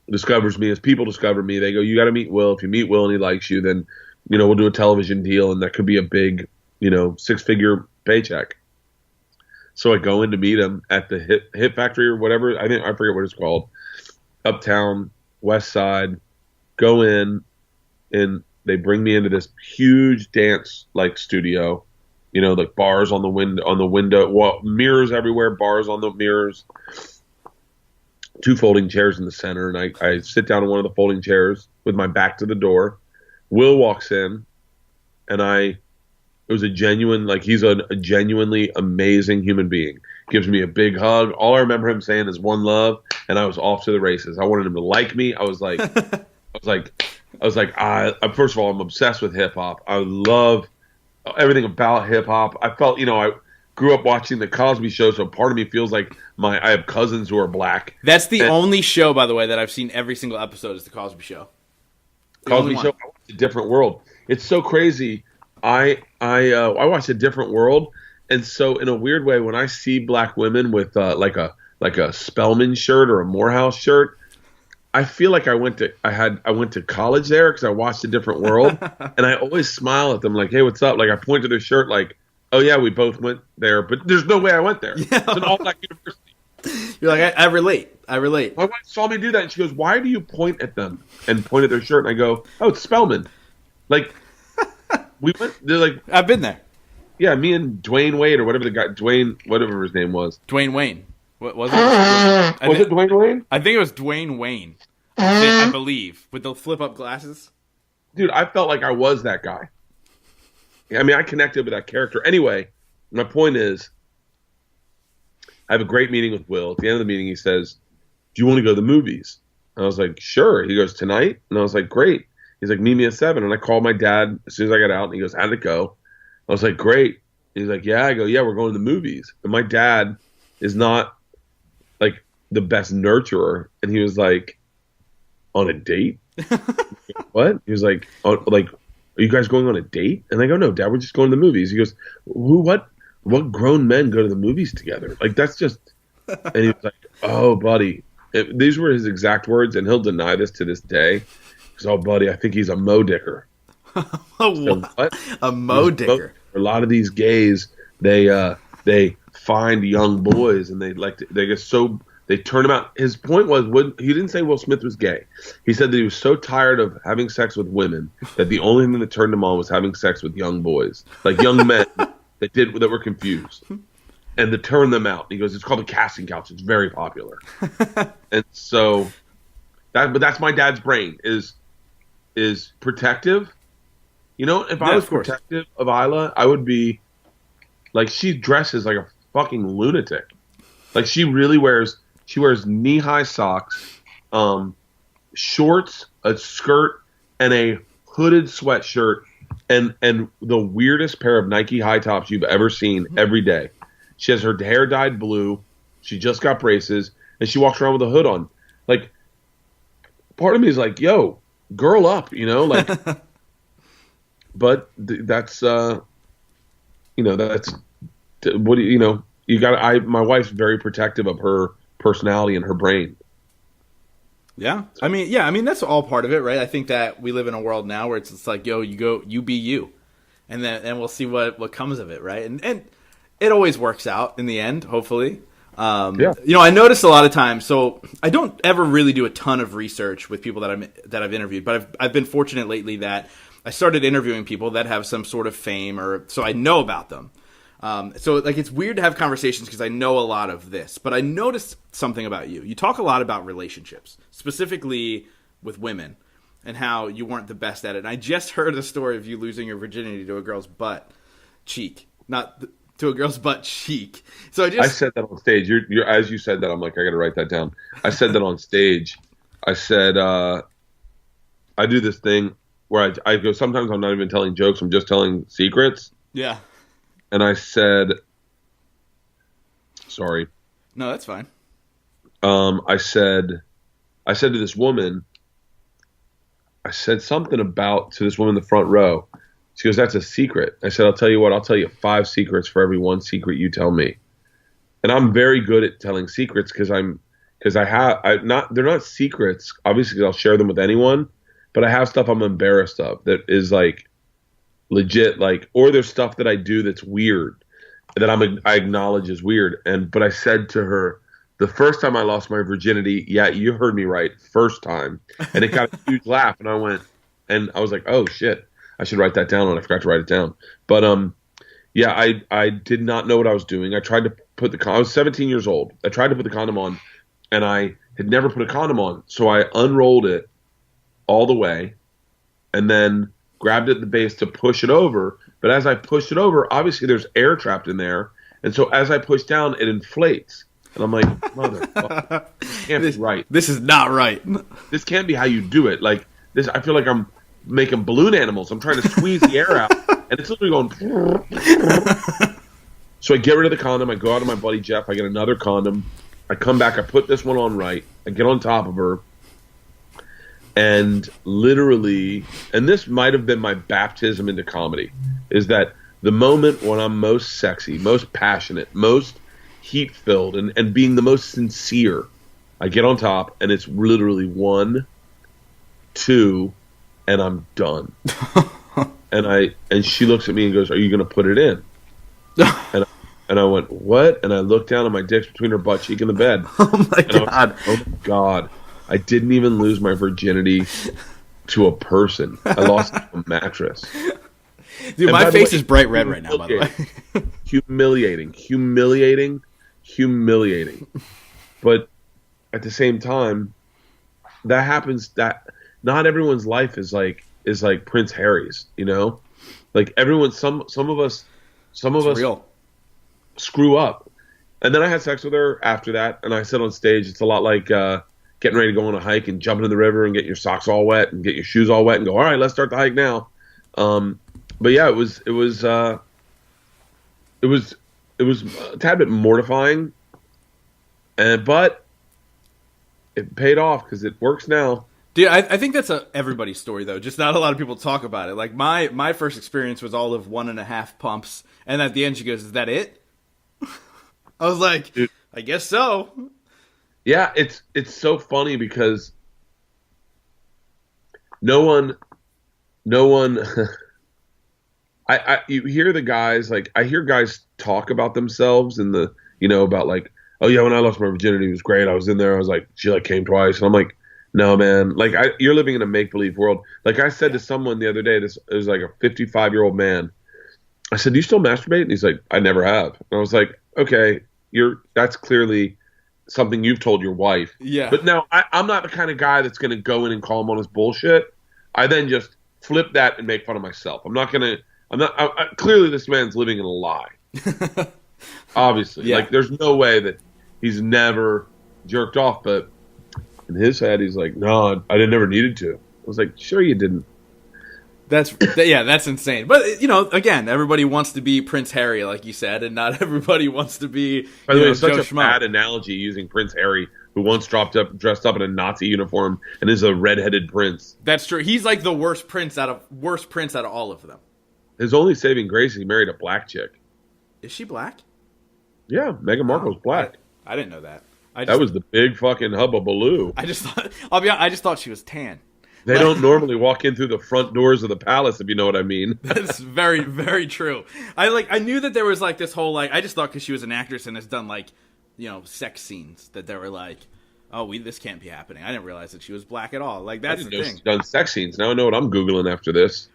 discovers me, as people discover me, they go, you got to meet Will. If you meet Will and he likes you, then, we'll do a television deal, and that could be a big, 6-figure paycheck. So I go in to meet him at the Hit Factory or whatever. I forget what it's called. Uptown, West Side. Go in, and they bring me into this huge dance studio. Like bars on the window, mirrors everywhere, bars on the mirrors. 2 folding chairs in the center, and I sit down in one of the folding chairs with my back to the door. Will walks in, and it was a genuine, he's a genuinely amazing human being. Gives me a big hug. All I remember him saying is "one love," and I was off to the races. I wanted him to like me. I was like, first of all, I'm obsessed with hip hop. I love everything about hip hop. I felt, I grew up watching the Cosby Show, so part of me feels like I have cousins who are black. That's the only show, by the way, that I've seen every single episode is the Cosby Show. Cosby Show, I watched A Different World. It's so crazy. I watched A Different World, and so in a weird way, when I see black women with like a Spellman shirt or a Morehouse shirt, I feel like I went to college there because I watched A Different World, and I always smile at them like, "Hey, what's up?" Like I point to their shirt like, "Oh yeah, we both went there," but there's no way I went there. Yeah. It's an all-black university. You're like, I relate. My wife saw me do that, and she goes, "Why do you point at them and point at their shirt?" And I go, "Oh, it's Spellman." Like we went. They're like, I've been there. Yeah, me and Dwayne Wade or whatever whatever his name was. Dwayne Wayne. What was it? Was it Dwayne Wayne? I think it was Dwayne Wayne. I believe, with the flip-up glasses. Dude, I felt like I was that guy. I mean, I connected with that character. Anyway, my point is, I have a great meeting with Will. At the end of the meeting, he says, "Do you want to go to the movies?" And I was like, "Sure." He goes, "Tonight?" And I was like, "Great." He's like, "Meet me at 7." And I called my dad as soon as I got out, and he goes, "How'd it go?" I was like, "Great." He's like, "Yeah." I go, "Yeah, we're going to the movies." And my dad is not like the best nurturer, and he was like, "On a date?" What? He was like, "Oh, like, are you guys going on a date?" And I go, "No, Dad, we're just going to the movies." He goes, what grown men go to the movies together? Like, that's just, and he was like, "Oh, buddy." These were his exact words, and he'll deny this to this day. Because, "Oh, buddy, I think he's a mo-dicker." So, what? A mo-dicker. A lot of these gays, they find young boys, and they get so They turned him out. His point was, he didn't say Will Smith was gay. He said that he was so tired of having sex with women that the only thing that turned him on was having sex with young boys, like young men that were confused, and to turn them out. He goes, it's called the casting couch. It's very popular, and so but that's my dad's brain is protective. You know, if I was protective of Isla, I would be like, she dresses like a fucking lunatic. Like she wears knee-high socks, shorts, a skirt, and a hooded sweatshirt, and the weirdest pair of Nike high tops you've ever seen every day. She has her hair dyed blue. She just got braces, and she walks around with a hood on. Like, part of me is like, yo, girl up, you know? Like, but that's, that's, what do you know? My wife's very protective of her personality and her brain. Yeah. I mean, that's all part of it, right? I think that we live in a world now where it's like, yo, you be you. And we'll see what comes of it, right? And it always works out in the end, hopefully. I notice a lot of times, so I don't ever really do a ton of research with people that I've interviewed, but I've been fortunate lately that I started interviewing people that have some sort of fame, or so I know about them. So like, it's weird to have conversations because I know a lot of this, but I noticed something about you. You talk a lot about relationships, specifically with women, and how you weren't the best at it. And I just heard the story of you losing your virginity to a girl's butt cheek, not to a girl's butt cheek. So I said that on stage. You're as you said that, I'm like, I got to write that down. I said that on stage. I said, I do this thing where I go, sometimes I'm not even telling jokes. I'm just telling secrets. Yeah. And I said, sorry. No, that's fine. I said to this woman, I said something to this woman in the front row. She goes, that's a secret. I said, I'll tell you what, I'll tell you 5 secrets for every one secret you tell me. And I'm very good at telling secrets they're not secrets, obviously, because I'll share them with anyone, but I have stuff I'm embarrassed of that is like legit, like, or there's stuff that I do that's weird that I acknowledge is weird. But I said to her, the first time I lost my virginity, yeah, you heard me right, first time. And it got a huge laugh, and I was like, oh shit, I should write that down, and I forgot to write it down. But I did not know what I was doing. I tried to I was 17 years old. I tried to put the condom on, and I had never put a condom on. So I unrolled it all the way, and then grabbed it at the base to push it over. But as I pushed it over, obviously there's air trapped in there. And so as I push down, it inflates. And I'm like, motherfucker, this can't be right. This is not right. This can't be how you do it. Like this, I feel like I'm making balloon animals. I'm trying to squeeze the air out, and it's literally going. So I get rid of the condom. I go out to my buddy Jeff. I get another condom. I come back. I put this one on right. I get on top of her. And literally, and this might have been my baptism into comedy, is that the moment when I'm most sexy, most passionate, most heat-filled, and being the most sincere, I get on top, and it's literally 1, 2, and I'm done. and she looks at me and goes, "Are you going to put it in?" And I went, "What?" And I looked down, and my dick's between her butt cheek and the bed. Oh my god! Oh my god! I didn't even lose my virginity to a person. I lost it to a mattress. Dude, my face is bright red right now, by the way. Humiliating. But at the same time, that happens. That not everyone's life is like Prince Harry's. You know, like everyone. Some of us real. Screw up. And then I had sex with her after that, and I said on stage, it's a lot like getting ready to go on a hike and jumping in the river and get your socks all wet and get your shoes all wet and go, all right, let's start the hike now. But yeah, it was a tad bit mortifying, but it paid off because it works now. Dude, I think that's everybody's story though. Just not a lot of people talk about it. Like my first experience was all of 1.5 pumps, and at the end she goes, "Is that it?" I was like, dude, I guess so. Yeah, it's so funny because no one you hear the guys, like I hear guys talk about themselves and about like oh yeah, when I lost my virginity, it was great. I was in there. I was like, she like came twice, and I'm like, no, man. Like, you're living in a make believe world. Like I said to someone the other day, it was like a 55-year-old man. I said, do you still masturbate? And he's like, I never have. And I was like, okay, that's clearly something you've told your wife. Yeah. But now I'm not the kind of guy that's going to go in and call him on his bullshit. I then just flip that and make fun of myself. Clearly this man's living in a lie. Obviously. Yeah. Like, there's no way that he's never jerked off, but in his head, he's like, no, I never needed to. I was like, sure you didn't. That's insane. But, again, everybody wants to be Prince Harry, like you said, and not everybody wants to be, by the way, it's such Joe a Schmo. bad analogy using Prince Harry, who once dressed up in a Nazi uniform and is a redheaded prince. That's true. He's like the worst prince out of all of them. His only saving grace is he married a black chick. Is she black? Yeah, Meghan Markle's black. I didn't know that. That was the big fucking hubbubaloo. I just thought, I'll be honest, I just thought she was tan. They don't normally walk in through the front doors of the palace, if you know what I mean. That's very, very true. I knew that there was like this whole I just thought because she was an actress and has done sex scenes that they were like, oh, this can't be happening. I didn't realize that she was black at all. Like that's the thing. She's done sex scenes. Now I know what I'm googling after this.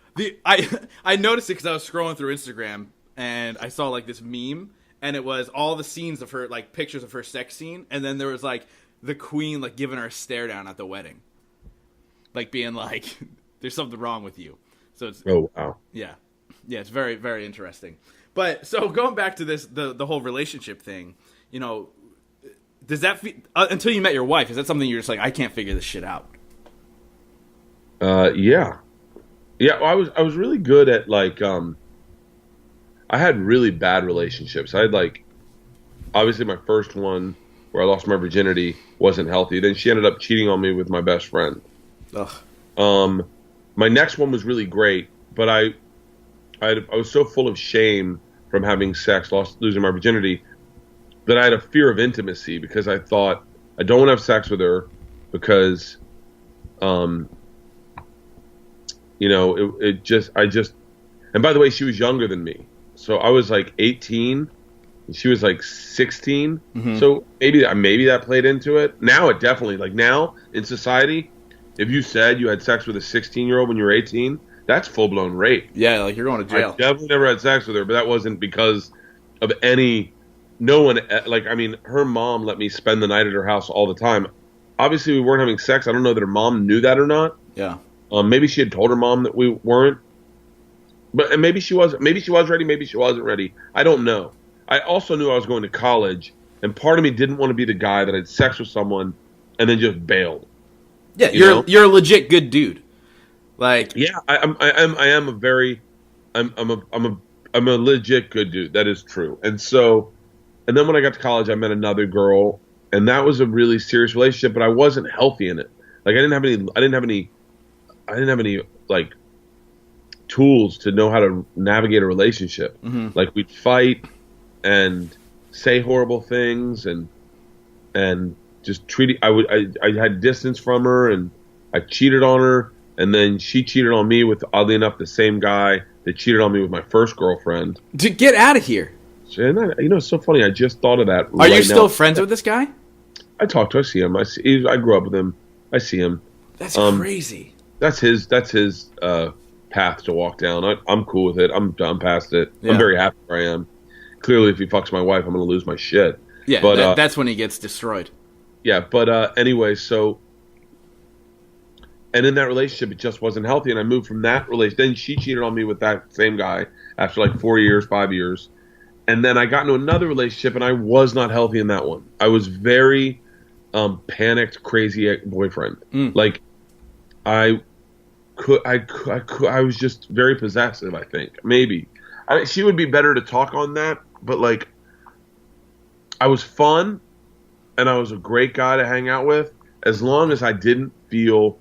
I noticed it because I was scrolling through Instagram and I saw like this meme and it was all the scenes of her, like pictures of her sex scene, and then there was like the queen like giving her a stare down at the wedding. Like being like, there's something wrong with you. So it's, oh wow, yeah, it's very, very interesting. But so going back to this, the whole relationship thing, does that until you met your wife, is that something you're just like, I can't figure this shit out? Yeah. Well, I was really good at like, I had really bad relationships. I had like, obviously my first one where I lost my virginity wasn't healthy. Then she ended up cheating on me with my best friend. Ugh. My next one was really great, but I was so full of shame from having sex, losing my virginity, that I had a fear of intimacy because I thought I don't want to have sex with her because, and by the way, she was younger than me, so I was like 18, and she was like 16, so maybe that played into it. Now it definitely, like now in society, if you said you had sex with a 16-year-old when you were 18, that's full-blown rape. Yeah, like you're going to jail. I definitely never had sex with her, but that wasn't because of no one, like, I mean, her mom let me spend the night at her house all the time. Obviously, we weren't having sex. I don't know that her mom knew that or not. Yeah. Maybe she had told her mom that we weren't. And maybe she was ready, maybe she wasn't ready. I don't know. I also knew I was going to college, and part of me didn't want to be the guy that had sex with someone and then just bailed. Yeah, you're a legit good dude. Like, yeah, I'm a legit good dude. That is true. And then when I got to college, I met another girl, and that was a really serious relationship, but I wasn't healthy in it. Like I didn't have any like tools to know how to navigate a relationship. Mm-hmm. Like we'd fight and say horrible things and just treat. I had distance from her, and I cheated on her, and then she cheated on me with, oddly enough, the same guy that cheated on me with my first girlfriend. To get out of here. And it's so funny. I just thought of that. Are you still friends with this guy? I talk to him. I see him. I grew up with him. I see him. That's crazy. That's his path to walk down. I'm cool with it. I'm past it. Yeah. I'm very happy where I am. Clearly, if he fucks my wife, I'm going to lose my shit. Yeah, but that's when he gets destroyed. Yeah, but anyway, so... And in that relationship, it just wasn't healthy, and I moved from that relationship. Then she cheated on me with that same guy after like 4 years, 5 years. And then I got into another relationship, and I was not healthy in that one. I was very panicked, crazy boyfriend. Like, I was just very possessive, I think. Maybe. She would be better to talk on that, but like, I was fun, and I was a great guy to hang out with, as long as I didn't feel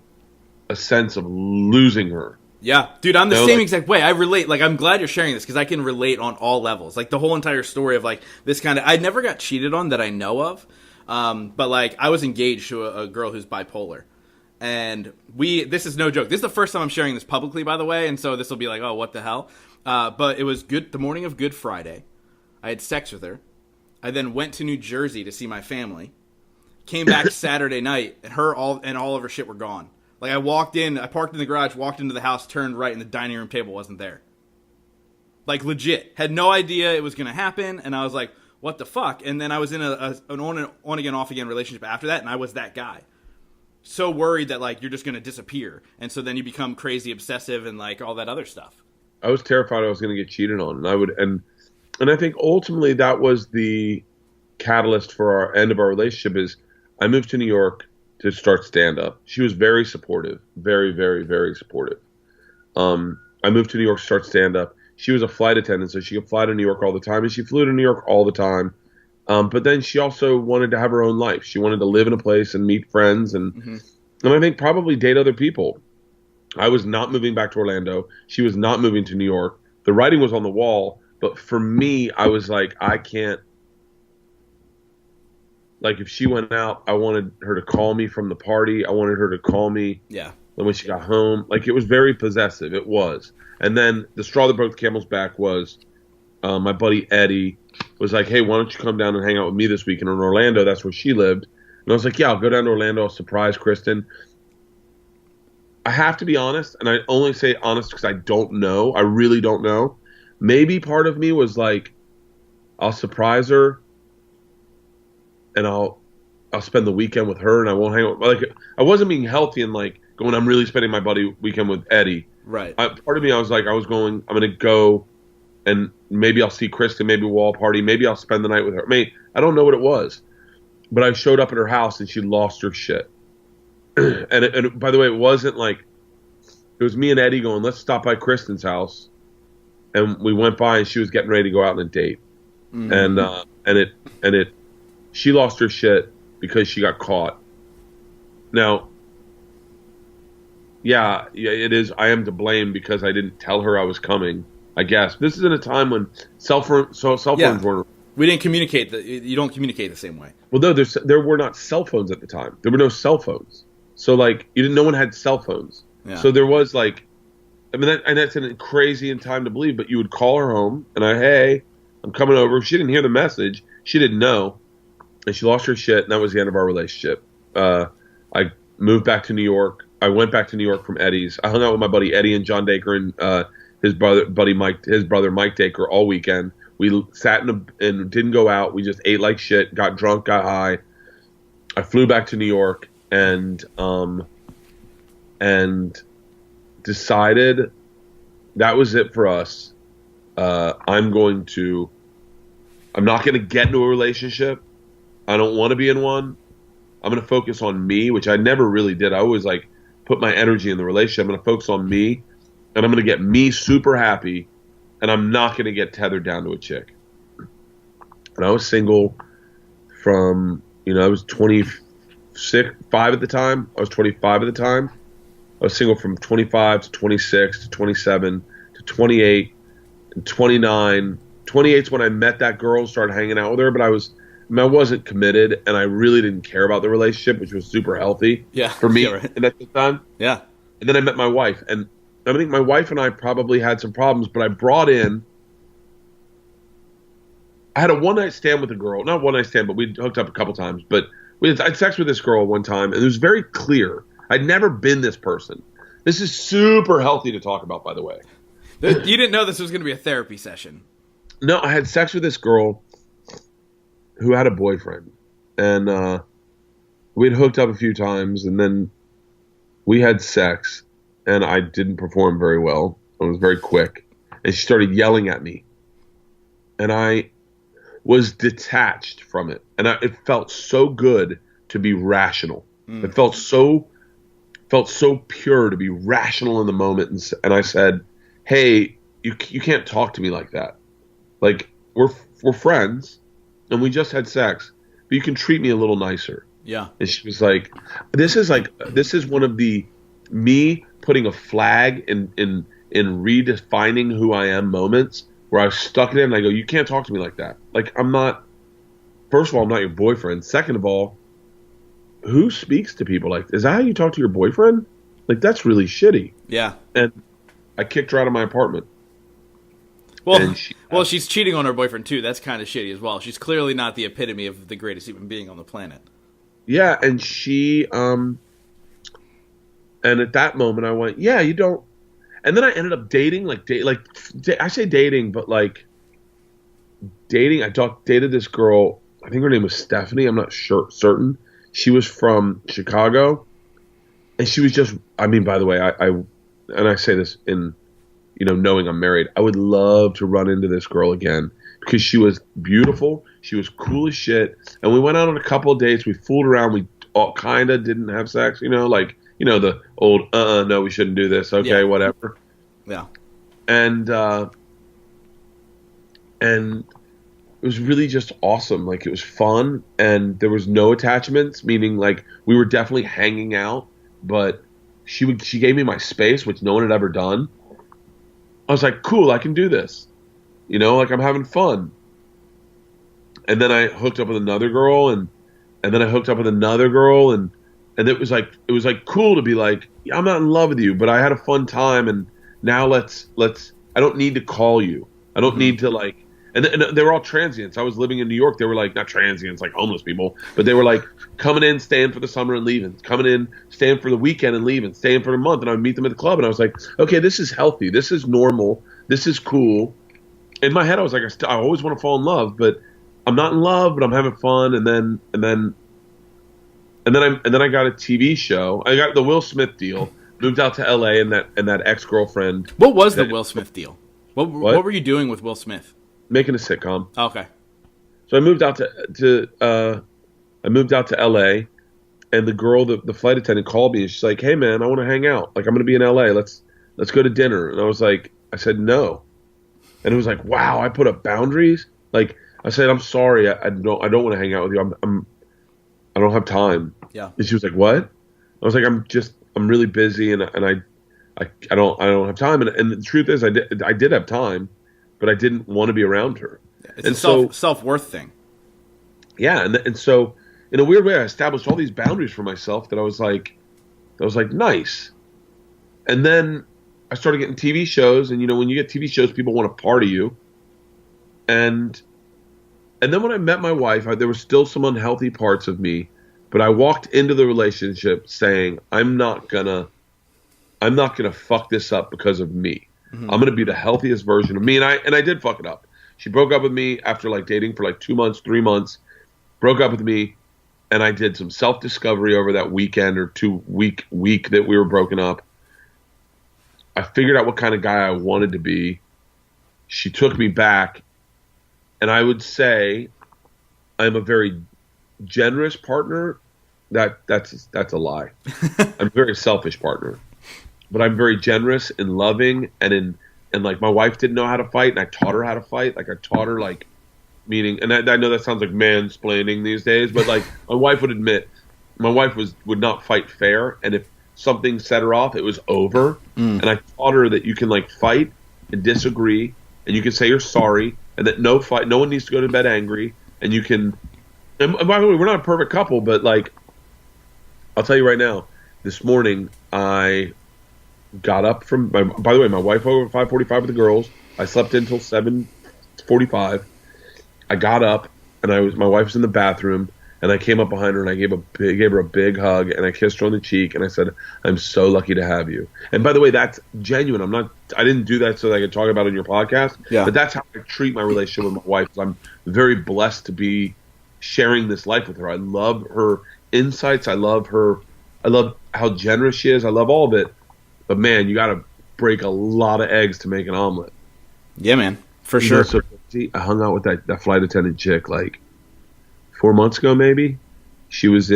a sense of losing her. Yeah, dude, I'm the same exact way. I relate. Like, I'm glad you're sharing this because I can relate on all levels. Like, the whole entire story of, like, this kind of... I never got cheated on that I know of. But, like, I was engaged to a girl who's bipolar. And this is no joke. This is the first time I'm sharing this publicly, by the way. And so this will be like, oh, what the hell? But it was the morning of Good Friday. I had sex with her. I then went to New Jersey to see my family. Came back Saturday night, and all of her shit were gone. Like, I walked in, I parked in the garage, walked into the house, turned right, and the dining room table wasn't there. Like, legit. Had no idea it was going to happen, and I was like, what the fuck? And then I was in an on-again, off-again relationship after that, and I was that guy. So worried that, like, you're just going to disappear. And so then you become crazy obsessive and, like, all that other stuff. I was terrified I was going to get cheated on. And I think ultimately that was the catalyst for our end of our relationship is I moved to New York to start stand-up. She was very supportive. Very, very, very supportive. I moved to New York to start stand-up. She was a flight attendant, so she could fly to New York all the time, and she flew to New York all the time. But then she also wanted to have her own life. She wanted to live in a place and meet friends and I think probably date other people. I was not moving back to Orlando. She was not moving to New York. The writing was on the wall, but for me, I was like, I can't. Like, if she went out, I wanted her to call me from the party. I wanted her to call me when she got home. Like, it was very possessive. It was. And then the straw that broke the camel's back was my buddy Eddie was like, hey, why don't you come down and hang out with me this weekend in Orlando? That's where she lived. And I was like, yeah, I'll go down to Orlando. I'll surprise Kristen. I have to be honest, and I only say honest because I don't know. I really don't know. Maybe part of me was like, I'll surprise her, and I'll spend the weekend with her, and I won't hang out. Like, I wasn't being healthy and like going, I'm really spending my buddy weekend with Eddie. Right. Part of me, I was like, I'm going to go, and maybe I'll see Kristen, maybe we'll all party, maybe I'll spend the night with her. I don't know what it was, but I showed up at her house and she lost her shit. And by the way, it wasn't like, it was me and Eddie going, let's stop by Kristen's house. And we went by and she was getting ready to go out on a date. And she lost her shit because she got caught. Now, yeah, it is. I am to blame because I didn't tell her I was coming, I guess. This is in a time when cell phones weren't. We didn't communicate. You don't communicate the same way. Well, no, there were not cell phones at the time. There were no cell phones. So, like, no one had cell phones. Yeah. So there was, like, I mean, that's a crazy time to believe, but you would call her home, and hey, I'm coming over. She didn't hear the message. She didn't know. And she lost her shit, and that was the end of our relationship. I moved back to New York. I went back to New York from Eddie's. I hung out with my buddy Eddie and John Dacre and his brother Mike Dacre all weekend. We sat and didn't go out. We just ate like shit, got drunk, got high. I flew back to New York and decided that was it for us. I'm not going to get into a relationship. I don't want to be in one. I'm going to focus on me, which I never really did. I always like put my energy in the relationship. I'm going to focus on me, and I'm going to get me super happy, and I'm not going to get tethered down to a chick. And I was single from, I was 5 at the time. I was 25 at the time. I was single from 25 to 26 to 27 to 28 and 29. 28 is when I met that girl, started hanging out with her, but I wasn't committed, and I really didn't care about the relationship, which was super healthy for me at the time. Yeah. And then I met my wife, and I think my wife and I probably had some problems, but I had a one-night stand with a girl. Not one-night stand, but we hooked up a couple times. But I had sex with this girl one time, and it was very clear. I'd never been this person. This is super healthy to talk about, by the way. You didn't know this was going to be a therapy session. No, I had sex with this girl who had a boyfriend. And we'd hooked up a few times, and then we had sex, and I didn't perform very well. I was very quick. And she started yelling at me. And I was detached from it. And it felt so good to be rational. It felt so pure to be rational in the moment. And I said, hey, you can't talk to me like that. Like, we're friends, and we just had sex, but you can treat me a little nicer. Yeah. And she was like, this is one of me putting a flag in redefining who I am moments where I was stuck in it, and I go, you can't talk to me like that. Like, first of all, I'm not your boyfriend. Second of all, who speaks to people like, is that how you talk to your boyfriend? Like, that's really shitty. Yeah. And I kicked her out of my apartment. Well, she's cheating on her boyfriend too. That's kind of shitty as well. She's clearly not the epitome of the greatest human being on the planet. Yeah, and she, and at that moment I went, yeah, you don't. And then I ended up dating, I say dating, but like dating. I dated this girl. I think her name was Stephanie. I'm not certain. She was from Chicago, and she was just. I mean, by the way, I say this in, knowing I'm married. I would love to run into this girl again because she was beautiful. She was cool as shit, and we went out on a couple of dates. We fooled around. We all kind of didn't have sex, the old no, we shouldn't do this. Okay, yeah. Whatever. Yeah. And it was really just awesome. Like, it was fun, and there was no attachments, meaning like we were definitely hanging out, but she gave me my space, which no one had ever done. I was like, cool, I can do this. Like, I'm having fun. And then I hooked up with another girl, and then I hooked up with another girl, and it was like cool to be like, yeah, I'm not in love with you, but I had a fun time, and now let's I don't need to call you. I don't need to like, and they were all transients. I was living in New York. They were like, not transients, like homeless people, but they were like coming in, staying for the summer and leaving, coming in, staying for the weekend and leaving, staying for a month. And I would meet them at the club, and I was like, okay, this is healthy. This is normal. This is cool. In my head, I was like, I always want to fall in love, but I'm not in love, but I'm having fun. And then I got a TV show. I got the Will Smith deal. Moved out to L.A. and that ex-girlfriend. What was the Will Smith deal? What were you doing with Will Smith? Making a sitcom. Oh, okay. So I moved out to L.A. and the girl, the flight attendant, called me, and she's like, "Hey man, I want to hang out. Like, I'm going to be in L.A. Let's go to dinner." And I said no, and it was like, wow, I put up boundaries. Like, I said, I'm sorry, I don't want to hang out with you. I don't have time. Yeah. And she was like, what? I was like, I'm really busy, and I don't have time. And the truth is, I did have time, but I didn't want to be around her. It's a self-worth thing. Yeah, and so in a weird way, I established all these boundaries for myself that I was like nice. And then I started getting TV shows, and when you get TV shows, people want to party you. And then when I met my wife, there were still some unhealthy parts of me, but I walked into the relationship saying, I'm not gonna fuck this up because of me. Mm-hmm. I'm gonna be the healthiest version of me, and I did fuck it up. She broke up with me after like dating for like 2 months, 3 months, broke up with me, and I did some self-discovery over that weekend or week that we were broken up. I figured out what kind of guy I wanted to be. She took me back. And I would say I'm a very generous partner. That's a lie. I'm a very selfish partner. But I'm very generous and loving, and like, my wife didn't know how to fight, and I taught her how to fight. Like, I taught her, like, meaning, and I know that sounds like mansplaining these days, but like, my wife would admit, my wife would not fight fair, and if something set her off, it was over. And I taught her that you can like fight and disagree, and you can say you're sorry, and that no one needs to go to bed angry, and you can. And by the way, we're not a perfect couple, but like, I'll tell you right now, this morning I got up from. By the way, my wife woke up at 5:45 with the girls. I slept until 7:45. I got up, and my wife was in the bathroom, and I came up behind her, and I gave her a big hug, and I kissed her on the cheek, and I said, "I'm so lucky to have you." And by the way, that's genuine. I didn't do that so that I could talk about it on your podcast. Yeah. But that's how I treat my relationship with my wife. I'm very blessed to be sharing this life with her. I love her insights. I love how generous she is. I love all of it. But man, you got to break a lot of eggs to make an omelet. Yeah, man, for sure. So, I hung out with that flight attendant chick like 4 months ago, maybe. She lives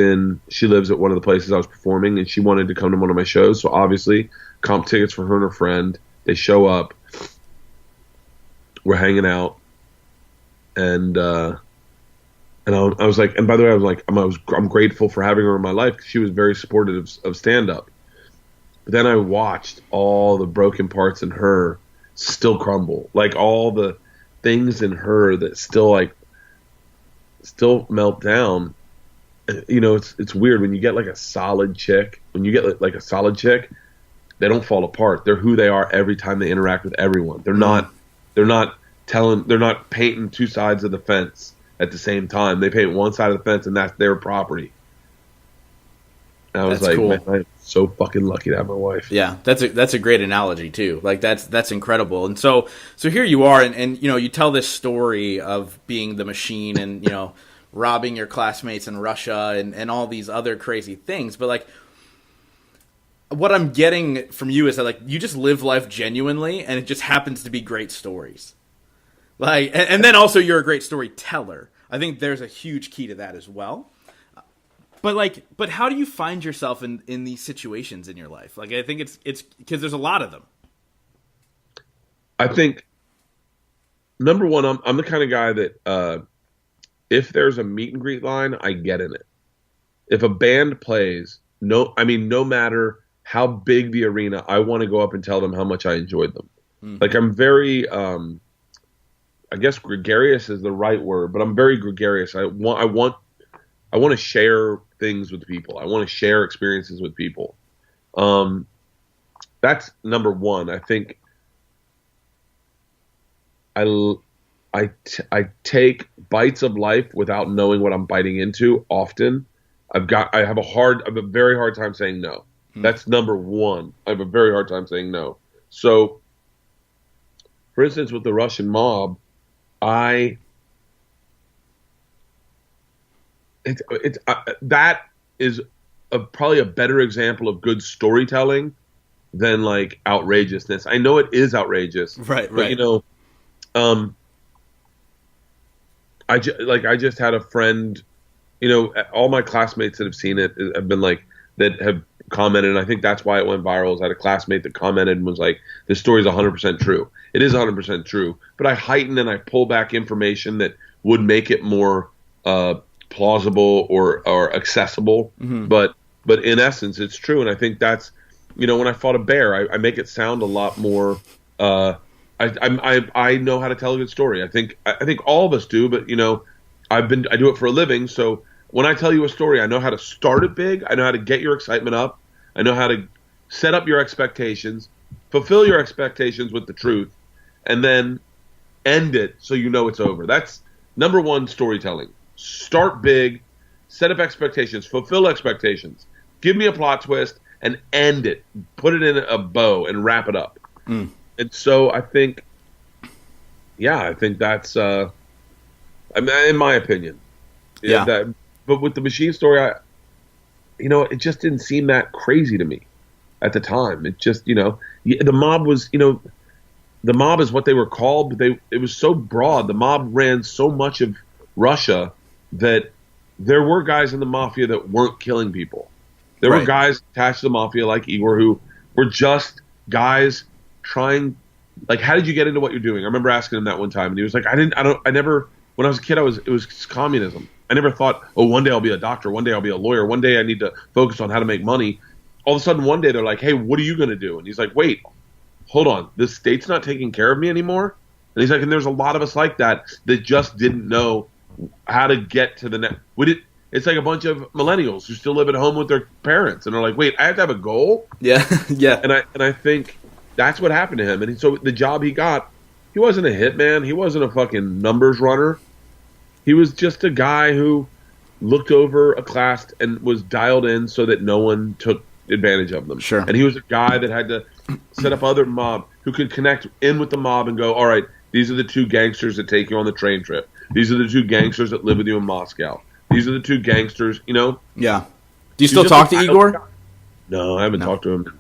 at one of the places I was performing, and she wanted to come to one of my shows. So obviously, comp tickets for her and her friend. They show up. We're hanging out, and I was like, and by the way, I was like, I'm grateful for having her in my life because she was very supportive of stand up. But then I watched all the broken parts in her still crumble, like all the things in her that still melt down. It's weird when you get like a solid chick. When you get like a solid chick, they don't fall apart. They're who they are every time they interact with everyone. They're not They're not painting two sides of the fence at the same time. They paint one side of the fence, and that's their property. And I was like, cool. Man, I'm so fucking lucky to have my wife. Yeah, that's a great analogy too. Like that's incredible. And so here you are, and you know, you tell this story of being the machine, and you know, robbing your classmates in Russia, and all these other crazy things. But like, what I'm getting from you is that like you just live life genuinely, and it just happens to be great stories. Like, and then also you're a great storyteller. I think there's a huge key to that as well. But how do you find yourself in these situations in your life? Like, I think it's because there's a lot of them. I think number one, I'm the kind of guy that if there's a meet and greet line, I get in it. If a band plays, no matter how big the arena, I want to go up and tell them how much I enjoyed them. Mm-hmm. Like, I'm very, I guess gregarious is the right word, but I'm very gregarious. I want to share things with people. I want to share experiences with people. That's number one. I think I take bites of life without knowing what I'm biting into often. I have a very hard time saying no. That's number one. I have a very hard time saying no. So, for instance, with the Russian mob, that is probably a better example of good storytelling than like outrageousness. I know it is outrageous, right? But you know, I just had a friend. You know, all my classmates that have seen it have been like that have commented, and I think that's why it went viral. I had a classmate that commented and was like, "This story is 100% true." It is 100% true, but I heighten and I pull back information that would make it more plausible or accessible. Mm-hmm. But in essence, it's true, and I think that's, you know, when I fought a bear, I make it sound a lot more. I know how to tell a good story. I think all of us do, but you know, I do it for a living, so. When I tell you a story, I know how to start it big. I know how to get your excitement up. I know how to set up your expectations, fulfill your expectations with the truth, and then end it so you know it's over. That's number one storytelling. Start big, set up expectations, fulfill expectations, give me a plot twist, and end it. Put it in a bow and wrap it up. Mm. And so I think that's, in my opinion. Yeah. But with the machine story, it just didn't seem that crazy to me at the time. It just, the mob was, the mob is what they were called, but it was so broad. The mob ran so much of Russia that there were guys in the mafia that weren't killing people. There were guys attached to the mafia like Igor who were just guys trying, like, how did you get into what you're doing? I remember asking him that one time, and he was like, when I was a kid, it was communism. I never thought, one day I'll be a doctor, one day I'll be a lawyer, one day I need to focus on how to make money. All of a sudden, one day they're like, hey, what are you going to do? And he's like, wait, hold on, the state's not taking care of me anymore? And he's like, and there's a lot of us like that just didn't know how to get to the next. It's like a bunch of millennials who still live at home with their parents, and they're like, wait, I have to have a goal? Yeah, yeah. And I think that's what happened to him. And so the job he got, he wasn't a hitman, he wasn't a fucking numbers runner. He was just a guy who looked over a class and was dialed in so that no one took advantage of them. Sure. And he was a guy that had to set up other mob who could connect in with the mob and go, all right, these are the two gangsters that take you on the train trip. These are the two gangsters that live with you in Moscow. These are the two gangsters, Yeah. Do you still talk to Igor? No, I haven't talked to him.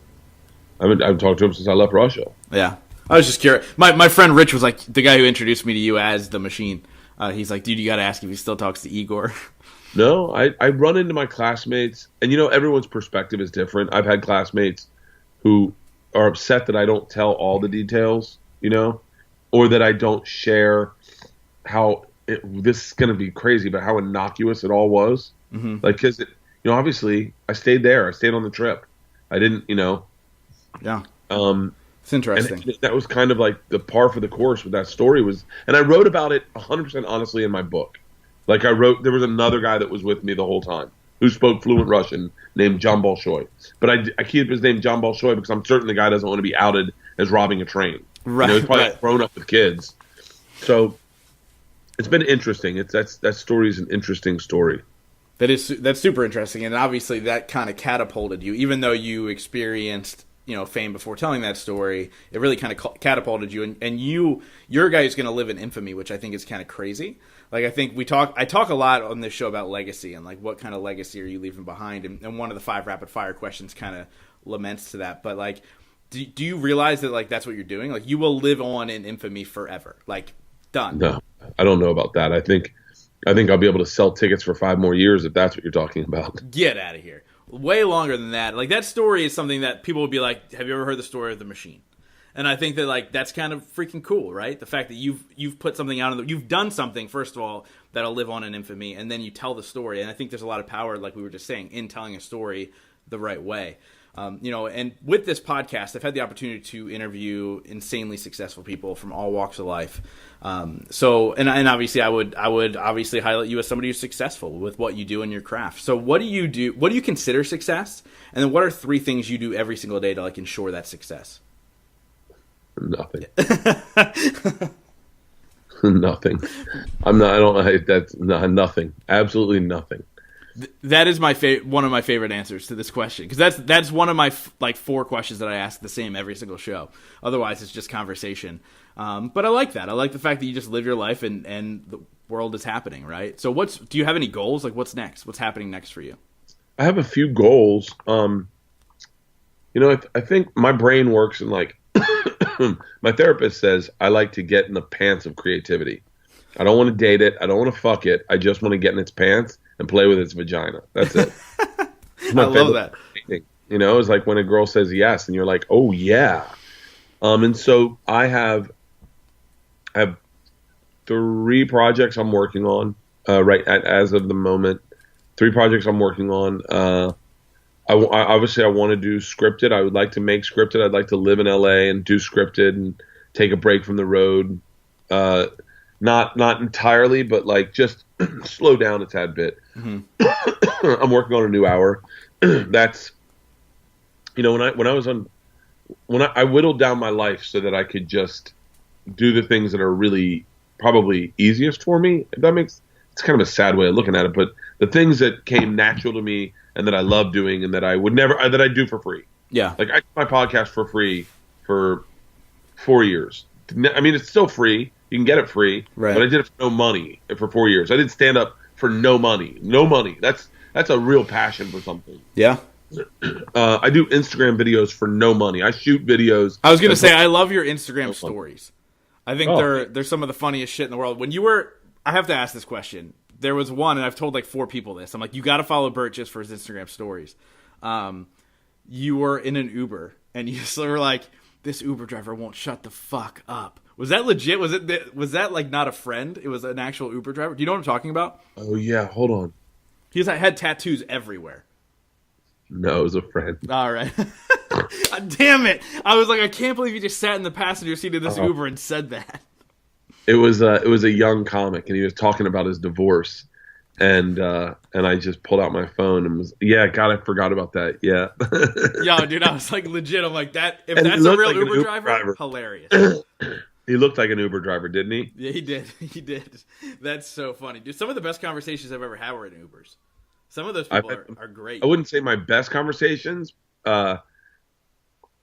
I haven't talked to him since I left Russia. Yeah. I was just curious. My friend Rich was like the guy who introduced me to you as the machine. He's like, dude, you got to ask if he still talks to Igor. No, I run into my classmates, and everyone's perspective is different. I've had classmates who are upset that I don't tell all the details, or that I don't share how this is going to be crazy, but how innocuous it all was. Mm-hmm. Like, because, obviously I stayed there. I stayed on the trip. I didn't, Yeah. It's interesting. And that was kind of like the par for the course with that story was, and I wrote about it 100% honestly in my book. Like there was another guy that was with me the whole time who spoke fluent Russian named John Bolshoi. But I keep his name John Bolshoi because I'm certain the guy doesn't want to be outed as robbing a train. Right. He's probably Right. grown up with kids. So it's been interesting. That story is an interesting story. That's super interesting, and obviously that kind of catapulted you. Even though you experienced fame before telling that story, it really kind of catapulted you. And you're a guy who's going to live in infamy, which I think is kind of crazy. Like I think I talk a lot on this show about legacy and like what kind of legacy are you leaving behind, and one of the 5 rapid fire questions kind of laments to that. But like, do you realize that like that's what you're doing? Like you will live on in infamy forever. Like done. No, I don't know about that. I think I'll be able to sell tickets for 5 more years if that's what you're talking about. Get out of here. Way longer than that. Like that story is something that people would be like, have you ever heard the story of the machine? And I think that like that's kind of freaking cool, right? The fact that you've put something out, you've done something, first of all, that'll live on in infamy, and then you tell the story. And I think there's a lot of power, like we were just saying, in telling a story the right way. And with this podcast, I've had the opportunity to interview insanely successful people from all walks of life. And obviously I would obviously highlight you as somebody who's successful with what you do in your craft. So what do you do? What do you consider success? And then what are 3 things you do every single day to like ensure that success? Nothing. Nothing. Nothing. Absolutely nothing. That is one of my favorite answers to this question, because that's one of my 4 questions that I ask the same every single show. Otherwise, it's just conversation. But I like that. I like the fact that you just live your life and the world is happening, right? So do you have any goals? Like what's next? What's happening next for you? I have a few goals. I think my brain works in like my therapist says I like to get in the pants of creativity. I don't want to date it. I don't want to fuck it. I just want to get in its pants and play with its vagina. That's it. I love that. It's like when a girl says yes and you're like, oh yeah. And so I have 3 projects I'm working on as of the moment. 3 projects I'm working on. I want to do scripted. I would like to make scripted. I'd like to live in LA and do scripted and take a break from the road. Not entirely, but like just slow down a tad bit. Mm-hmm. I'm working on a new hour. That's, when I whittled down my life so that I could just do the things that are really probably easiest for me. If that makes, it's kind of a sad way of looking at it, but the things that came natural to me and that I love doing and that I would never, that I do for free. Yeah. Like I did my podcast for free for 4 years. I mean, it's still free. You can get it free, right. But I did it for no money for 4 years. I did stand up for no money. No money. That's a real passion for something. Yeah. I do Instagram videos for no money. I shoot videos. I was going to say, I love your Instagram stories. I think they're some of the funniest shit in the world. I have to ask this question. There was one, and I've told like 4 people this. I'm like, you got to follow Bert just for his Instagram stories. You were in an Uber, and you were like, this Uber driver won't shut the fuck up. Was that legit? Was that like not a friend? It was an actual Uber driver. Do you know what I'm talking about? Oh yeah, hold on. Had tattoos everywhere. No, it was a friend. All right. Damn it! I was like, I can't believe you just sat in the passenger seat of this Uber and said that. It was a young comic, and he was talking about his divorce, and I just pulled out my phone and was, God, I forgot about that. Yeah. Yo, dude, I was like legit. I'm like that. If that's a real like Uber driver, hilarious. He looked like an Uber driver, didn't he? Yeah, he did. He did. That's so funny, dude. Some of the best conversations I've ever had were in Ubers. Some of those people are great. I wouldn't say my best conversations. I've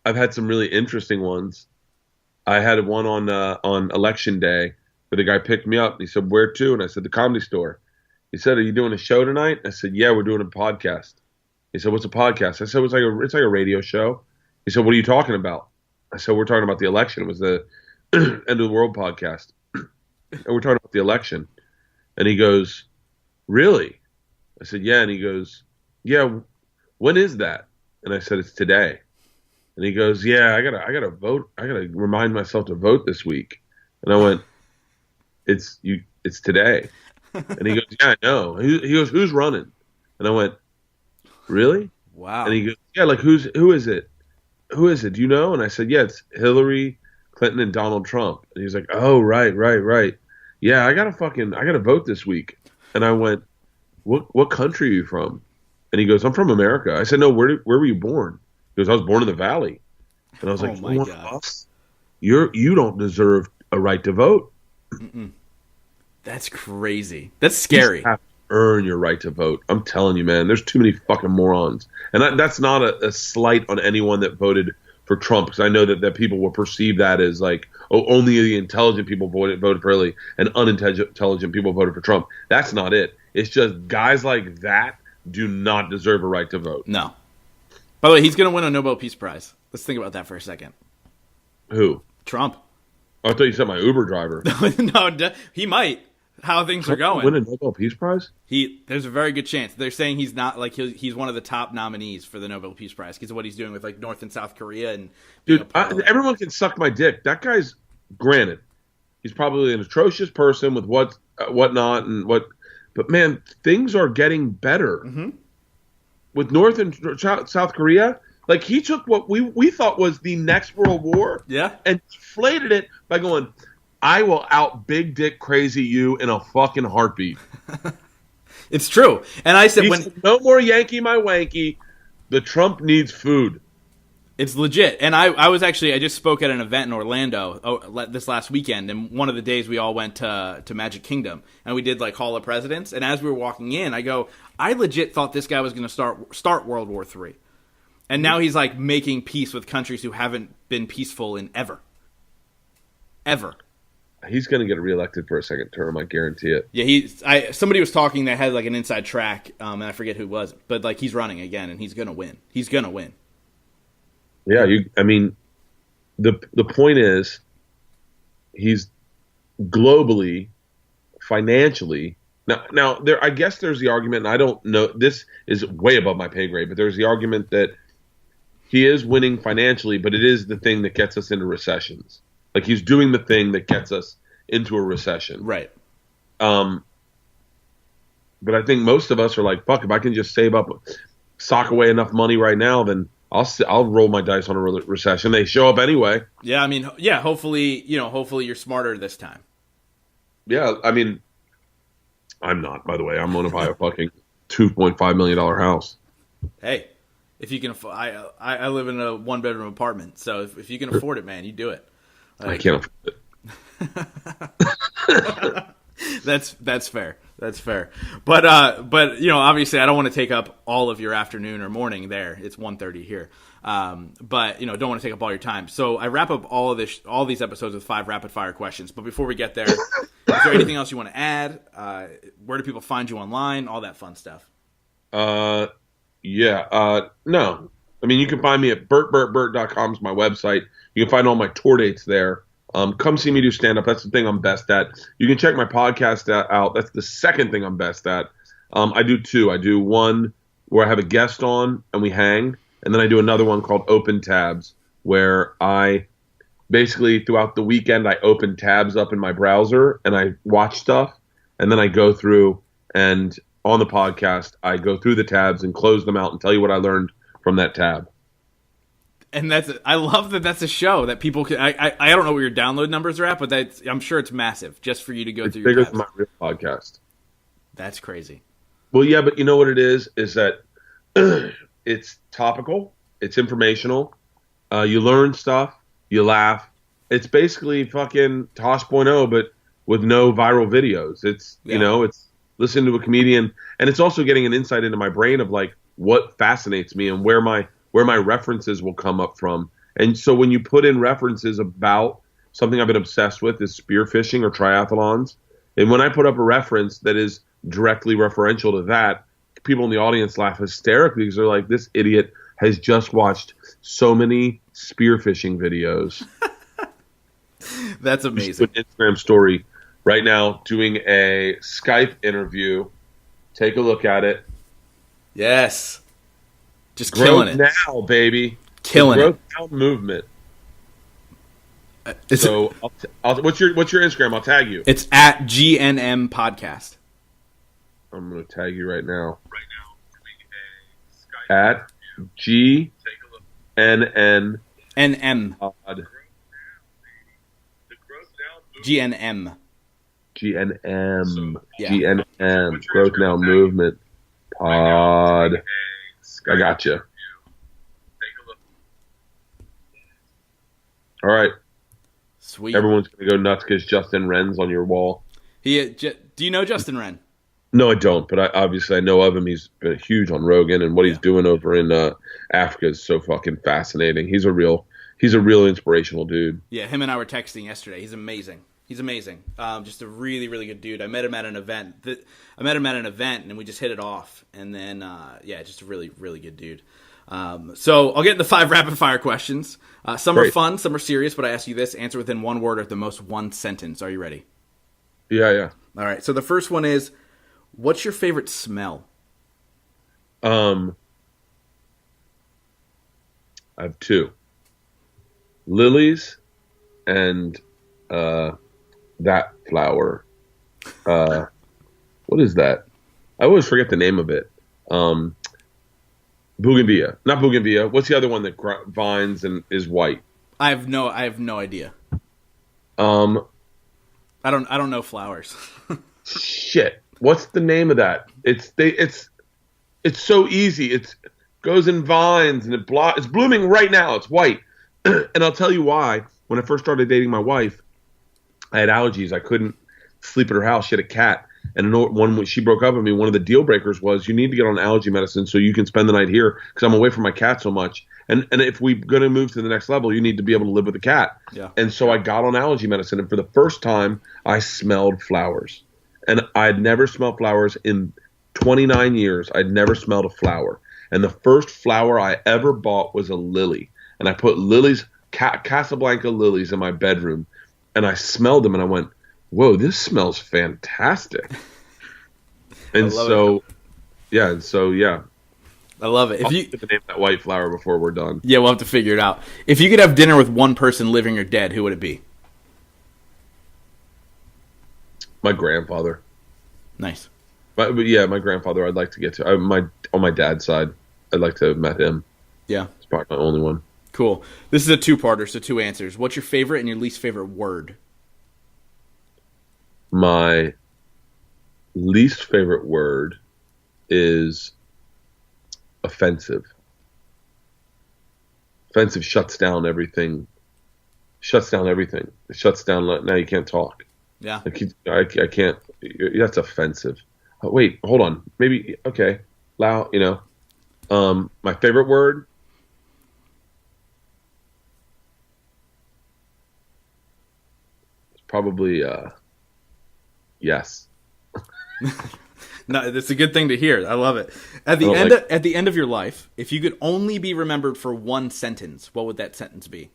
had some really interesting ones. I had one on election day where the guy picked me up and he said, "Where to?" And I said, "The Comedy Store." He said, "Are you doing a show tonight?" I said, "Yeah, we're doing a podcast." He said, "What's a podcast?" I said, it's like a radio show." He said, "What are you talking about?" I said, "We're talking about the election." It was the End of the World podcast. And we're talking about the election. And he goes, "Really?" I said, "Yeah." And he goes, "Yeah, when is that?" And I said, "It's today." And he goes, "Yeah, I gotta vote. I gotta remind myself to vote this week." And I went, It's today." And he goes, "Yeah, I know." He goes, "Who's running?" And I went, "Really?" Wow. And he goes, "Yeah, like who is it? Who is it? Do you know?" And I said, "Yeah, it's Hillary Clinton and Donald Trump." And he's like, "Oh, right. Yeah, I gotta vote this week." And I went, What country are you from?" And he goes, "I'm from America." I said, "No, where were you born?" He goes, "I was born in the Valley." And I was like, my "One God. of us?" you don't deserve a right to vote. That's crazy. That's scary. You have to earn your right to vote. I'm telling you, man, there's too many fucking morons. And that's not a slight on anyone that voted for Trump, because I know that people will perceive that as like, oh, only the intelligent people voted for Hillary and unintelligent people voted for Trump. That's not it. It's just guys like that do not deserve a right to vote. No. By the way, he's going to win a Nobel Peace Prize. Let's think about that for a second. Who? Trump. Oh, I thought you said my Uber driver. No, he might. How things are going. Win a Nobel Peace Prize? There's a very good chance. They're saying he's not like he's one of the top nominees for the Nobel Peace Prize because of what he's doing with like North and South Korea and dude. Everyone can suck my dick. That guy's granted. He's probably an atrocious person with whatnot and what, but man, things are getting better with North and South Korea. Like he took what we thought was the next world war, and inflated it by going, I will out big dick crazy you in a fucking heartbeat. It's true. And I said, no more Yankee my wanky. The Trump needs food. It's legit. And I just spoke at an event in Orlando this last weekend. And one of the days we all went to Magic Kingdom and we did like Hall of Presidents. And as we were walking in, I go, I legit thought this guy was going to start World War III. And now he's like making peace with countries who haven't been peaceful in ever. Ever. He's going to get reelected for a second term. I guarantee it. Yeah, somebody was talking that had like an inside track, and I forget who it was, but like he's running again, and he's going to win. He's going to win. Yeah, I mean, the point is, he's globally, financially. Now there. I guess there's the argument, and I don't know. This is way above my pay grade, but there's the argument that he is winning financially, but it is the thing that gets us into recessions. Like he's doing the thing that gets us into a recession. Right. But I think most of us are like, fuck, if I can just sock away enough money right now, then I'll roll my dice on a recession. They show up anyway. Yeah, I mean, hopefully you're smarter this time. Yeah, I mean, I'm not, by the way. I'm going to buy a fucking $2.5 million house. Hey, if you can, I live in a 1-bedroom apartment, so if you can afford it, man, you do it. Like, I can't afford it. That's fair. That's fair. But obviously I don't want to take up all of your afternoon or morning there. It's 1:30 here. But don't want to take up all your time. So I wrap up all these episodes with 5 rapid fire questions. But before we get there, is there anything else you want to add? Where do people find you online? All that fun stuff. No. I mean, you can find me at bertbertbert.com is my website. You can find all my tour dates there. Come see me do stand-up. That's the thing I'm best at. You can check my podcast out. That's the second thing I'm best at. I do 2. I do one where I have a guest on and we hang. And then I do another one called Open Tabs, where I basically throughout the weekend I open tabs up in my browser and I watch stuff. And then I go through and on the podcast, I go through the tabs and close them out and tell you what I learned from that tab. And I love that that's a show that people can. I don't know what your download numbers are at, but I'm sure it's massive just for you to go through your tabs. Bigger than my real podcast. That's crazy. Well, yeah, but you know what it is that it's topical, it's informational, you learn stuff, you laugh. It's basically fucking Tosh.0, but with no viral videos. It's it's listening to a comedian, and it's also getting an insight into my brain of like what fascinates me and where my references will come up from. And so when you put in references about something I've been obsessed with is spearfishing or triathlons, and when I put up a reference that is directly referential to that, people in the audience laugh hysterically because they're like, this idiot has just watched so many spearfishing videos. That's amazing. Just put an Instagram story right now doing a Skype interview. Take a look at it. Yes. Just killing it. Now, baby. Killing it. Growth Now movement. So, what's your Instagram? I'll tag you. It's at GNM Podcast. I'm going to tag you right now. At GNN NM. Pod. GNM. GNM. Yeah. GNM. Growth Now movement. Pod. I got you. All right. Sweet. Everyone's going to go nuts because Justin Wren's on your wall. Do you know Justin Wren? No, I don't, but I know of him. He's been huge on Rogan, and what he's doing over in Africa is so fucking fascinating. He's a real inspirational dude. Yeah, him and I were texting yesterday. He's amazing. Just a really, really good dude. I met him at an event. And we just hit it off. And then, just a really, really good dude. So I'll get the 5 rapid fire questions. Some are fun, some are serious, but I ask you this: answer within one word or at the most one sentence. Are you ready? Yeah. All right. So the first one is, what's your favorite smell? I have 2. Lilies and that flower. What is that? I always forget the name of it. Bougainvillea. Not bougainvillea. What's the other one that vines and is white? I have no idea. I don't know flowers. Shit. What's the name of that? It's so easy. It goes in vines and it's blooming right now. It's white. And I'll tell you why. When I first started dating my wife, I had allergies. I couldn't sleep at her house. She had a cat. And when she broke up with me, one of the deal breakers was you need to get on allergy medicine so you can spend the night here because I'm away from my cat so much. And if we're going to move to the next level, you need to be able to live with a cat. Yeah. And so I got on allergy medicine. And for the first time, I smelled flowers. And I had never smelled flowers in 29 years. I'd never smelled a flower. And the first flower I ever bought was a lily. And I put lilies, Casablanca lilies in my bedroom. And I smelled them and I went, whoa, this smells fantastic. And so, yeah. I love it. I'll get the name of that white flower before we're done. Yeah, we'll have to figure it out. If you could have dinner with one person, living or dead, who would it be? My grandfather. Nice. But my grandfather I'd like to get to. On my dad's side, I'd like to have met him. Yeah. It's probably my only one. Cool. This is a 2-parter, so 2 answers. What's your favorite and your least favorite word? My least favorite word is offensive. Offensive shuts down everything. It shuts down, now you can't talk. Yeah. I can't. That's offensive. Oh, wait, hold on. Maybe, okay. My favorite word? It's probably, yes. No, that's a good thing to hear. I love it. At the end of your life, if you could only be remembered for one sentence, what would that sentence be?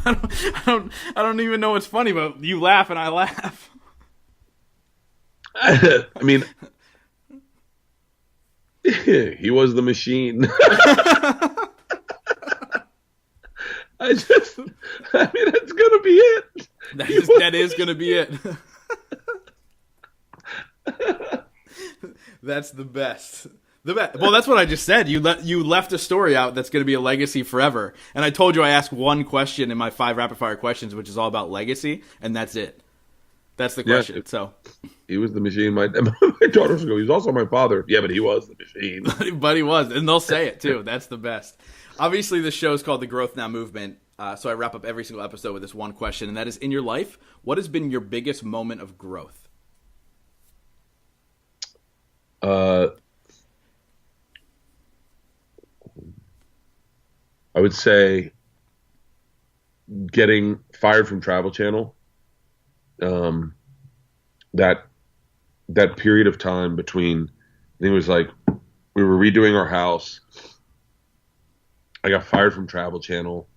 I don't even know what's funny, but you laugh and I laugh. I mean, he was the machine. That's gonna be it. That is gonna be it. That's the best. Well, that's what I just said. You left a story out that's going to be a legacy forever. And I told you I asked one question in my 5 rapid fire questions, which is all about legacy, and that's it. That's the question. Yeah, so he was the machine. My daughters go, he's also my father. Yeah, but he was the machine. But he was, and they'll say it too. That's the best. Obviously, the show is called The Growth Now Movement. So I wrap up every single episode with this one question, and that is: in your life, what has been your biggest moment of growth? I would say getting fired from Travel Channel. That period of time between, I think it was like we were redoing our house. I got fired from Travel Channel.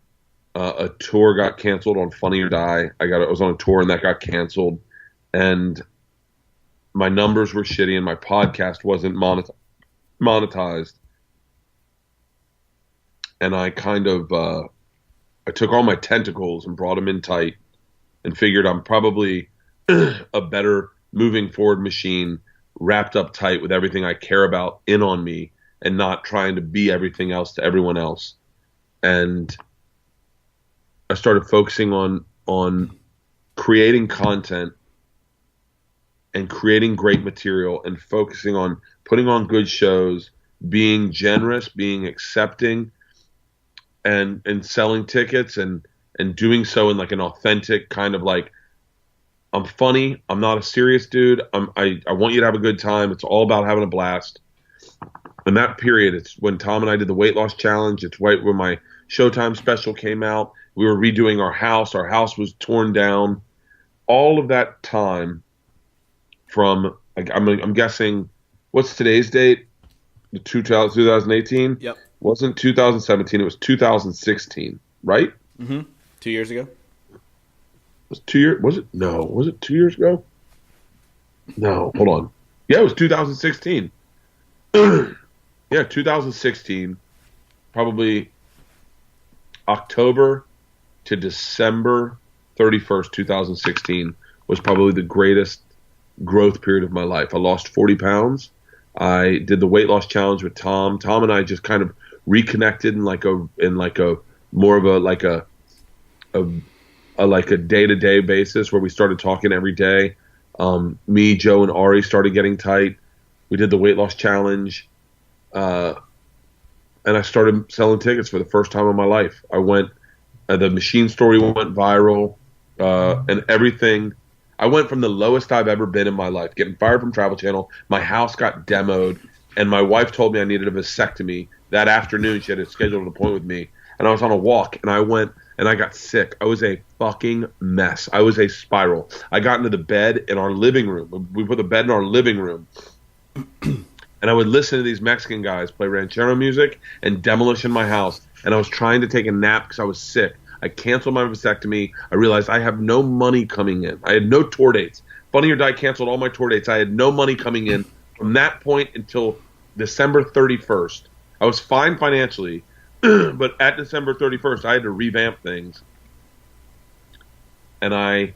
A tour got canceled on Funny or Die. I was on a tour and that got canceled, and my numbers were shitty and my podcast wasn't monetized. And I kind of, I took all my tentacles and brought them in tight and figured I'm probably a better moving forward machine wrapped up tight with everything I care about in on me and not trying to be everything else to everyone else. And I started focusing on creating content and creating great material and focusing on putting on good shows, being generous, being accepting, and selling tickets and doing so in like an authentic kind of like, I'm funny. I'm not a serious dude. I want you to have a good time. It's all about having a blast. In that period, it's when Tom and I did the weight loss challenge. It's right when my Showtime special came out. We were redoing our house. Our house was torn down. All of that time from, like, I'm guessing, what's today's date? The 2018? Yep. Wasn't 2017. It was 2016, right? Mm-hmm. 2 years ago. Was 2 years? Was it? No. Was it 2 years ago? No. Hold on. Yeah, it was 2016. Yeah, 2016. Probably October to December 31st, 2016 was probably the greatest growth period of my life. I lost 40 pounds. I did the weight loss challenge with Tom. Tom and I just kind of reconnected in like a more of a day-to-day basis where we started talking every day. Me, Joe, and Ari started getting tight. We did the weight loss challenge, and I started selling tickets for the first time in my life. I went, the machine story went viral, and everything. I went from the lowest I've ever been in my life, getting fired from Travel Channel. My house got demoed, and my wife told me I needed a vasectomy. That afternoon, she had a scheduled appointment with me, and I was on a walk, and I went, and I got sick. I was a fucking mess. I was a spiral. I got into the bed in our living room. We put the bed in our living room, and I would listen to these Mexican guys play ranchero music and demolition my house, and I was trying to take a nap because I was sick. I canceled my vasectomy. I realized I have no money coming in. I had no tour dates. Funny or Die canceled all my tour dates. I had no money coming in from that point until December 31st. I was fine financially, but at December 31st, I had to revamp things. And I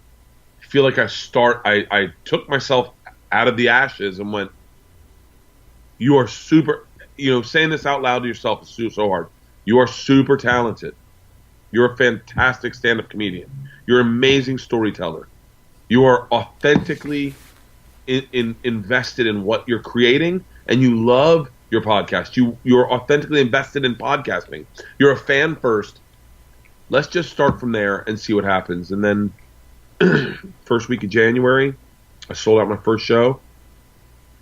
feel like I took myself out of the ashes and went, you are super, saying this out loud to yourself is so hard. You are super talented. You're a fantastic stand-up comedian. You're an amazing storyteller. You are authentically invested in what you're creating, and you love your podcast. You're authentically invested in podcasting. You're a fan first. Let's just start from there and see what happens. And then first week of January, I sold out my first show.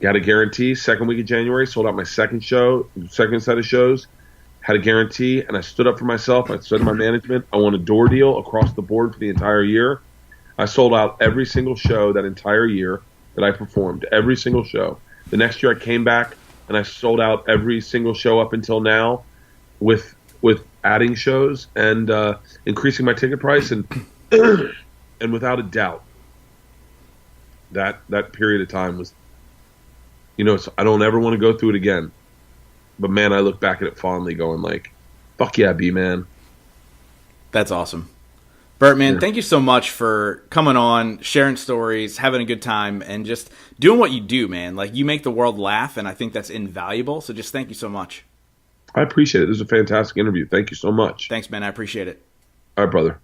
Got a guarantee. Second week of January, sold out my second set of shows. Had a guarantee, and I stood up for myself. I said to my management, I want a door deal across the board for the entire year. I sold out every single show that entire year that I performed, every single show. The next year I came back, and I sold out every single show up until now with adding shows and increasing my ticket price. And and without a doubt, that period of time was, I don't ever want to go through it again. But, man, I look back at it fondly going like, fuck yeah, B-man. That's awesome. Bert, man, Thank you so much for coming on, sharing stories, having a good time, and just doing what you do, man. Like, you make the world laugh, and I think that's invaluable. So just thank you so much. I appreciate it. This was a fantastic interview. Thank you so much. Thanks, man. I appreciate it. All right, brother.